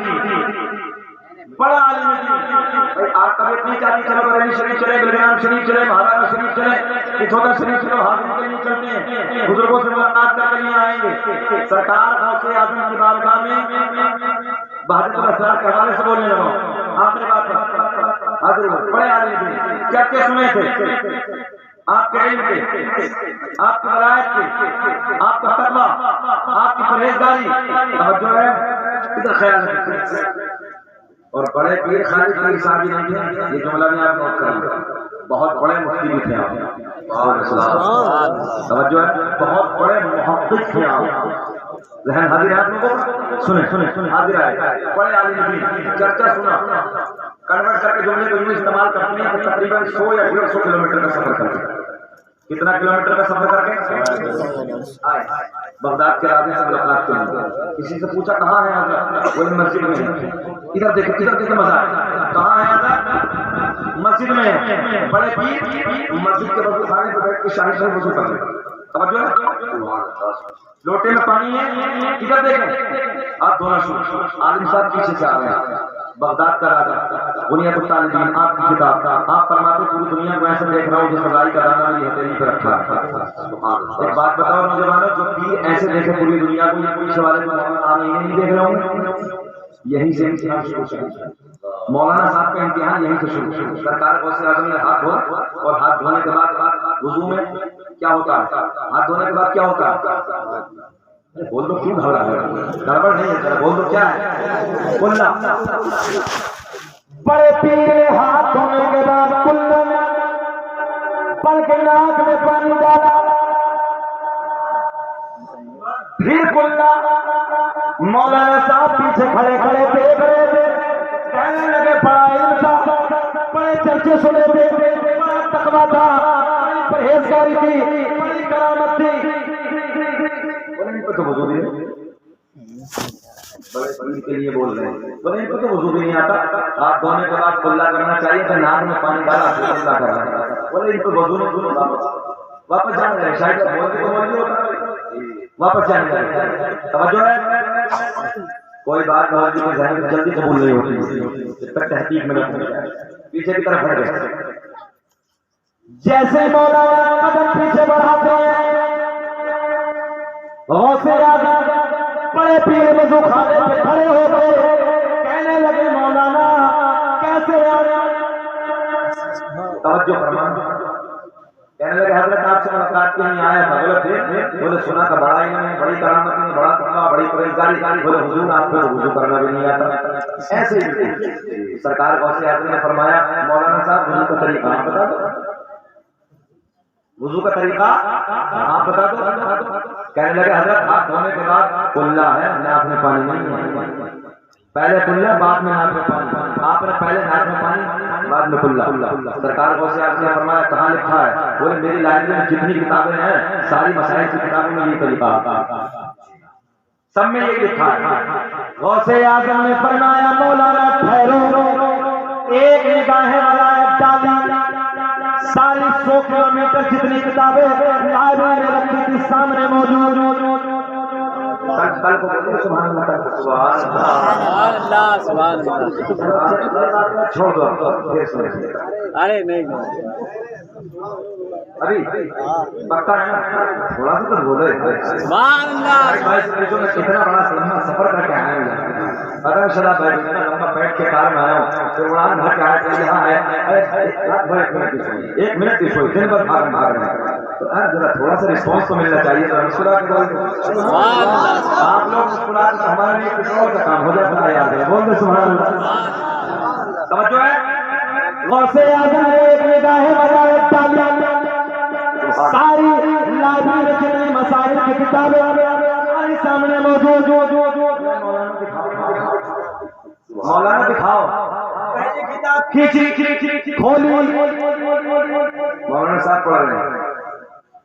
بڑا عالم دین. آپ طبیعت نہیں چاہتی چلو بریلی شریف چلے، بلگرام شریف چلے، مہاراجہ شریف چلے، چھوٹا شریف چلو، حاضر کے لیے چلتے ہیں، بزرگوں سے ملاقات کر کے لیے آئیں گے. سرکار غوث اعظم کی بارگاہ میں بہادر اسرار کے حوالے سے بولنے لگا. آخری بات حاضر ہو، بڑے عالم دین، کیا کیا سنے تھے آپ کے علم کے، آپ کی ولایت کے، آپ کا تقویٰ، آپ کی پرہیزگاری. توجہ ہے ادھر خیال رکھیں. اور بڑے پیر خالی پیر صاحب ہی نہیں تھے، یہ جملہ بھی آپ نوٹ کر لیں، بہت بڑے مفتی بھی تھے آپ. توجہ ہے، بہت بڑے محقق تھے آپ. ذہن حاضر ہے آپ لوگوں کو؟ سنیں حاضر ہے بڑے عالم دین چرچا سنا کنورٹ کر کے جملے کو یوں استعمال کرتے ہیں کہ تقریباً 100 یا 150 کلومیٹر کا سفر کر کے کتنا کلومیٹر کا سفر کر کے آئے بغداد کے راجے سے ملاقات کی کسی سے پوچھا کہاں ہے حضرت وہ مسجد میں ہے ادھر دیکھیں مزہ ہے کہاں ہے حضرت مسجد میں ہے بڑے پیر مسجد کے وضو خانے پہ بیٹھ کے شاہی سے وضو کر رہے توجہ ہے لوٹے میں پانی ہے ادھر دیکھیں آپ دونوں شروع عالم صاحب پیچھے سے آ رہے ہیں بغداد کا راجا بنیاد الطالبین آپ کی کتاب کا آپ فرماتے پوری دنیا کو ایسے دیکھ رہا ہوں جیسے رائی کا دانہ یہ ہتھیلی پہ رکھا ایک بات بتاؤ نوجوانوں جو پیر ایسے دیکھے پوری دنیا کو یہ پیچھے والے آپ نہیں دیکھ رہا ہوں یہیں سے امتحان شروع مولانا صاحب کا امتحان یہیں سے شروع سرکار غوث اعظم نے ہاتھ دھویا اور ہاتھ دھونے کے بعد وضو میں کیا ہوتا ہے ہاتھ دھونے کے بعد کیا ہوتا ہے بول دو کیوں گھبرا ہے گڑبڑ نہیں ہے ذرا بول دو کیا ہے کلا بڑے پیر ہاتھ دھونے کے بعد کلا پل کے ناک میں پانی ڈالا پھر کلا مولانا صاحب پیچھے کھڑے کھڑے دیکھ رہے تھے کہنے لگے بڑا علم تھا بڑے چرچے سنے تھے بڑا تقویٰ تھا بڑی پرہیزگاری تھی بڑی کرامت تھی تو وضو بھی بڑے پیر کے لیے بول رہے ہیں بولے ان کو تو وضو بھی نہیں آتا ہاتھ دھونے کے بعد کلا کرنا چاہیے تو ناک میں پانی ڈالا پھر کلا کر رہا ہے بولے ان کو وضو نہیں واپس جانے لگے شاید بولتے تو بول ہوتا واپس جانے لگے توجہ ہے کوئی بات موجود کے ذہن میں جلدی قبول نہیں ہوتی جب تک تحقیق میں نہیں پیچھے کی طرف ہٹ گئے جیسے مولانا قدم پیچھے بڑھاتے ہیں غوث اعظم بڑے پیر وضو خانے پہ کھڑے ہو گئے کہنے لگے مولانا کیسے توجہ فرمائیں کہنے لگے حضرت آپ سے ملاقات کے لیے آیا تھا بولے پھر بولے سنا تھا بڑا علم ہے بڑی کرامت ہے بڑا تقویٰ بڑی پرہیزگاری بولے حضور آپ کو وضو کرنا بھی نہیں آتا ایسے ہی سرکار غوث اعظم نے فرمایا مولانا صاحب وضو کا طریقہ آپ بتا دو وضو کا طریقہ آپ بتا دو کہنے لگے حضرت ہاتھ دھونے کے بعد کلا ہے ناک میں پانی نہیں پہلے کلا بعد میں ناک میں پانی آپ نے پہلے ناک میں پانی بعد میں کلا سرکار کو سے آپ نے فرمایا کہاں لکھا ہے بولے میری لائبریری میں جتنی کتابیں ہیں ساری مسائل کی کتابوں میں یہ طریقہ سب میں یہ لکھا ہے غوث اعظم نے فرمایا مولانا ٹھہرو ایک نگاہ ملائک ڈالی ساری 100 کلومیٹر جتنی کتابیں لائبریری میں رکھی تھی سامنے موجود کل کو بولے سبحان اللہ چھوڑ دو ارے نہیں ابھی پکا ہے نا تھوڑا سا تو بولے کتنا بڑا لمبا سفر کر کے آیا ہوں اگر شدہ بیٹھ اتنا لمبا بیٹھ کے کار میں آیا ہوں پھر اڑان بھر کے آیا کہ یہاں ہے 1 منٹ کی سوئی دن بھر بھاگ رہے ہیں تو ذرا تھوڑا سا رسپانس تو ملنا چاہیے تو مسکرا کے آپ لوگ مسکرا کے ہمارے لیے پٹرول کا کام ہو جائے بتا یاد ہے بول دے سبحان اللہ توجہ ہے غوث اعظم نے ایک نگاہ ملائک ڈالی ساری لائبریری میں جتنی مسائل کی کتابیں ہمارے سامنے موجود مولانا دکھاؤ کھولی مولانا صاحب پڑھ رہے ہیں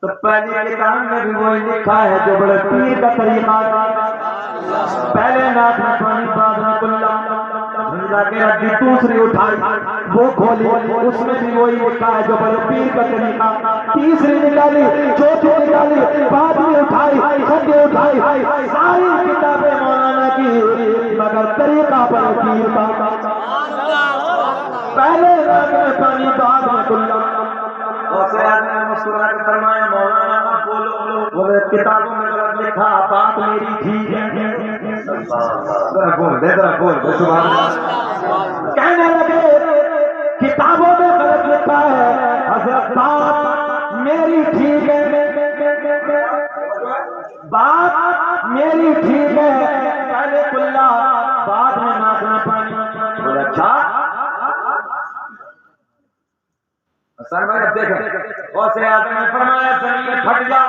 تو پہلی کتاب میں بھی وہی لکھا ہے جو بڑے پیر کا طریقہ پہلے ناک میں پانی بعد میں کلا کے ہڈی دوسری اٹھائی وہ کھولی اس میں بھی وہی لکھا ہے جو بڑے پیر کا طریقہ تیسری نکالی چوتھی نکالی بعد میں اٹھائی ہڈی اٹھائی ساری کتابیں مولانا کی مگر طریقہ بڑے پیر کا پہلے ناک میں پانی بعد میں کلا غوث اعظم نے مسکرا کے فرمایا مولانا اب بولو بولے کتابوں میں غلط لکھا بات میری ٹھیک ہے ذرا بول سبحان اللہ کہنے لگے کتابوں میں غلط لکھا ہے حضرت بات میری ٹھیک ہے بات میری ٹھیک ہے پہلے کلا بعد میں ناک میں پانی بولے اچھا سر بھائی اب دیکھیں غوث اعظم نے فرمایا زمین پھٹ جا.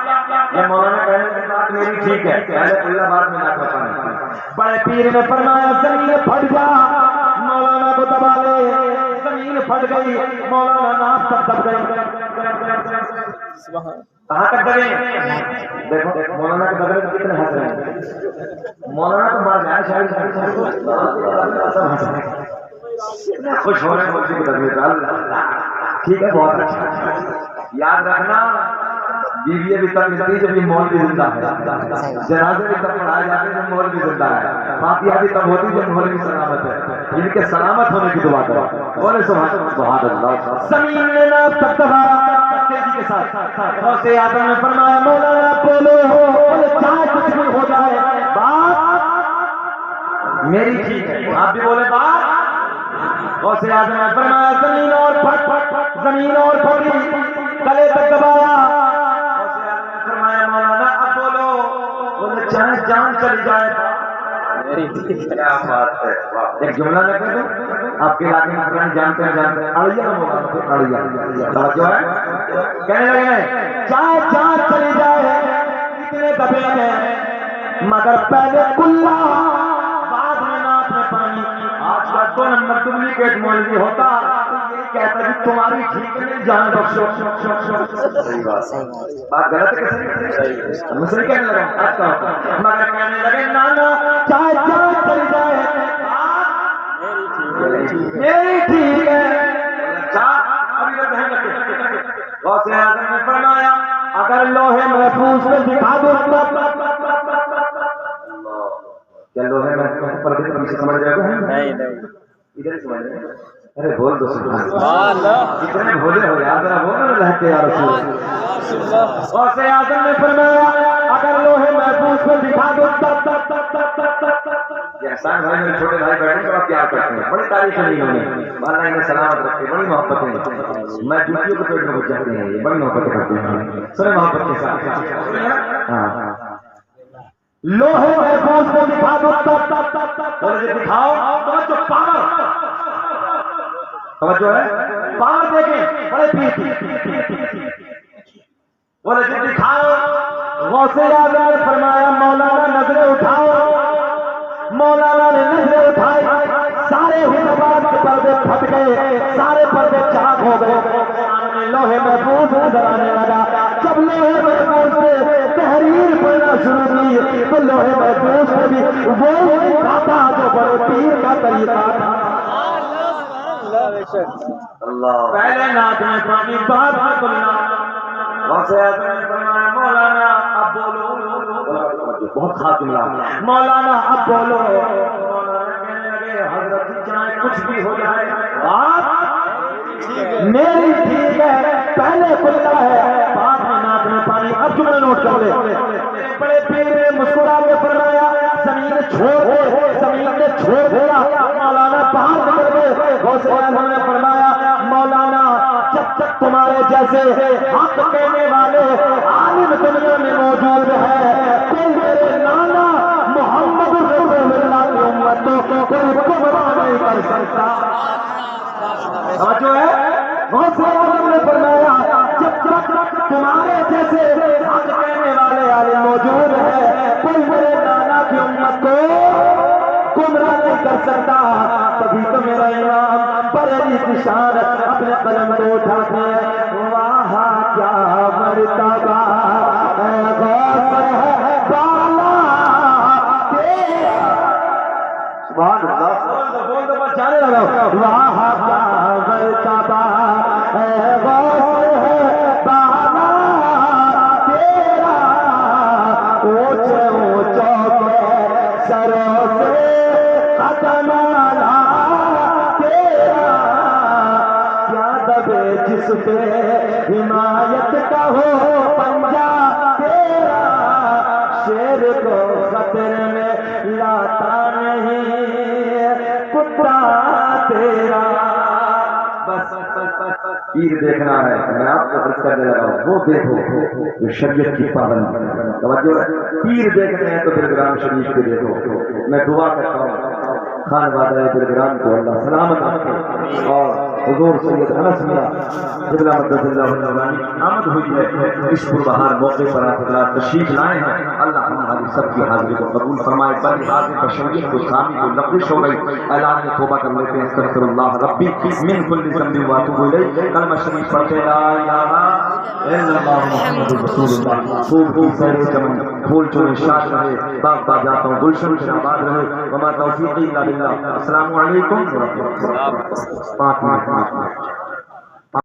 یہ مولانا کہنے کی بات میری ٹھیک ہے, پہلے اللہ بعد میں نہ پتا. بڑے پیر نے فرمایا زمین پھٹ جا, مولانا کو دبا لے. زمین پھٹ گئی, مولانا ناف تک دب گئی. کہاں تک دبے؟ دیکھو مولانا کے بدلے میں کتنے ہنس رہے ہیں. مولانا تو مار جائے شاید خوش ہو رہے ہیں مجھے ٹھیک ہے, بہت اچھا. یاد رکھنا بیوی بھی تب ملتی جب یہ مول بھی زندہ ہے, جنازے بھی تب پڑھائے جاتے ہیں جب مول بھی زندہ ہے, فاتحہ بھی تب ہوتی جب مول بھی سلامت ہے. ان کے سلامت ہونے کی دعا کرو. بولے سبحان اللہ. زمین میں نہ تب دبا تیزی کے ساتھ غوث اعظم نے فرمایا مولانا بولو, چاہے کچھ بھی ہو جائے بات میری ٹھیک ہے. آپ بھی بولے بات. غوث اعظم نے فرمایا زمین اور پھٹ, زمین اور پھٹی, گلے تک دبایا. غوث اعظم نے فرمایا مولانا اب بولو, بولے چاہے جان چلی جائے. کیا بات ہے. ایک جملہ میں کہہ دوں, آپ کے علاقے میں پرانے جانتے ہیں اڑیا مولانا, اڑیا توجہ ہے. کہنے لگے چاہے جان چلی جائے, اتنے دبے ہیں مگر پہلے کلا بعد میں ناک میں پانی. آج کا 2 نمبر ڈپلیکیٹ مولوی ہوتا یہ کہتا کہ تمہاری ٹھیک نہیں جان بخشو. صحیح بات غلط ہے. مسئلہ کہنے لگا مگر کہنے لگے نانا چاہے جان چلی جائے میری ٹھیک ہے. غوث اعظم نے فرمایا اگر لوہے محفوظ میں دکھا دو. کیا لوہے محفوظ پر پیچھے سمجھ جائے گا؟ نہیں ادھر ہی سمجھ رہے. ارے بول دو سبحان اللہ. اتنے بھولے ہو یار, ذرا بولو نا رہتے یا رسول. غوث اعظم نے فرمایا اگر لوہے محفوظ میں دکھا دو. احسان بھائی میرے چھوٹے بھائی بیٹھے بڑا پیار کرتے ہیں, بڑی تعریف نہیں ہوئی, اللہ انہیں سلامت رکھے, بڑی محبت ہے. میں ڈیوٹیوں کے پیٹ میں گھس جاتے ہیں, یہ بڑی محبت کرتے ہیں, سر محبت کے ساتھ. ہاں لوہے محفوظ کو دکھا دو. دکھاؤ توجہ, پاور توجہ ہے, پاور دیکھیں بڑے پیر. بولے جب دکھاؤ. غوث اعظم نے فرمایا مولانا نظریں اٹھاؤ. مولانا نے نظریں اٹھائی, سارے حجابات کے پردے پھٹ گئے, سارے پردے چاک ہو گئے. لوہے محفوظ نظر آنے لگا. جب لوہے محفوظ سے تحریر پڑھنا شروع کی تو لوہے محفوظ سے بھی وہ تھا جو بڑے پیر کا طریقہ تھا. پہلے ناک میں پانی, بعد میں بولنا. غوث اعظم نے فرمایا مولانا اب بولو. بہت خاص جملہ. مولانا اب بولو. مولانا کہنے لگے حضرت چاہے کچھ بھی ہو جائے میری ٹھیک ہے, پہلے کھلتا ہے بعد میں ناک میں پانی. اب جملہ نوٹ کر لے. بڑے پیر نے مسکرا کے فرمایا زمین چھوڑ دے, زمین نے چھوڑ دیا. مولانا باہر نکل گئے. غوث اعظم نے فرمایا مولانا جب تک تمہارے جیسے حق کہنے والے عالم دنیا میں موجود ہے, کوئی میرے نانا محمد رسول اللہ کی امت کو کوئی گمراہ نہیں کر سکتا. جو ہے غوث اعظم نے فرمایا جب تک تمہارے جیسے حق کہنے والے عالم موجود ہے, کوئی میرے نانا کی امت کو گمراہ نہیں کر سکتا. تبھی تو میرا امام بریلی کی شان اپنے قلم کو اٹھاتے ہیں. واہ کیا مرتبہ ہے غوث بالا تیرا. سبحان اللہ. بول دو بس جانے لگا. واہ کیا مرتبہ ہے غوث بالا تیرا, اونچے اونچوں کے سروں سے قدم آنا تیرا. کیا دبے جس پہ حمایت کا ہو پنجا تیرا, شیر کو خطر میں لاتا نہیں کتا تیرا. بس پیر دیکھنا ہے, میں آپ کو خرچ کرنے لگا ہوں, وہ دیکھو جو شریعت کی پابند. توجہ, پیر دیکھتے ہیں تو بلگرام شریف کے دیکھو. میں دعا کرتا ہوں خان وادہ بلگرام کو اللہ سلامت رکھے اور حضور سید انس میاں قبلہ مدد اللہ النورانی آمد ہوئی ہے، اس پربہار موقع پر آپ حضرات تشریف لائے ہیں، اللہ ہماری سب کی حاضری کو قبول فرمائے، پر حاضر تشریف کو سامی کو لغزش ہو گئی، اعلان میں توبہ کر لیتے ہیں، استغفر اللہ ربی من کل ذنب واتوب الیہ، کلمہ شریف پڑھتے لا الہ الا اللہ محمد رسول اللہ، خوب خوب سیر چمن پھول چونے شاد رہے، باغ باغات ہوں گلشن سے آباد رہے، وما توفیقی الا باللہ، السلام علیکم ورحمۃ اللہ۔ 5 منٹ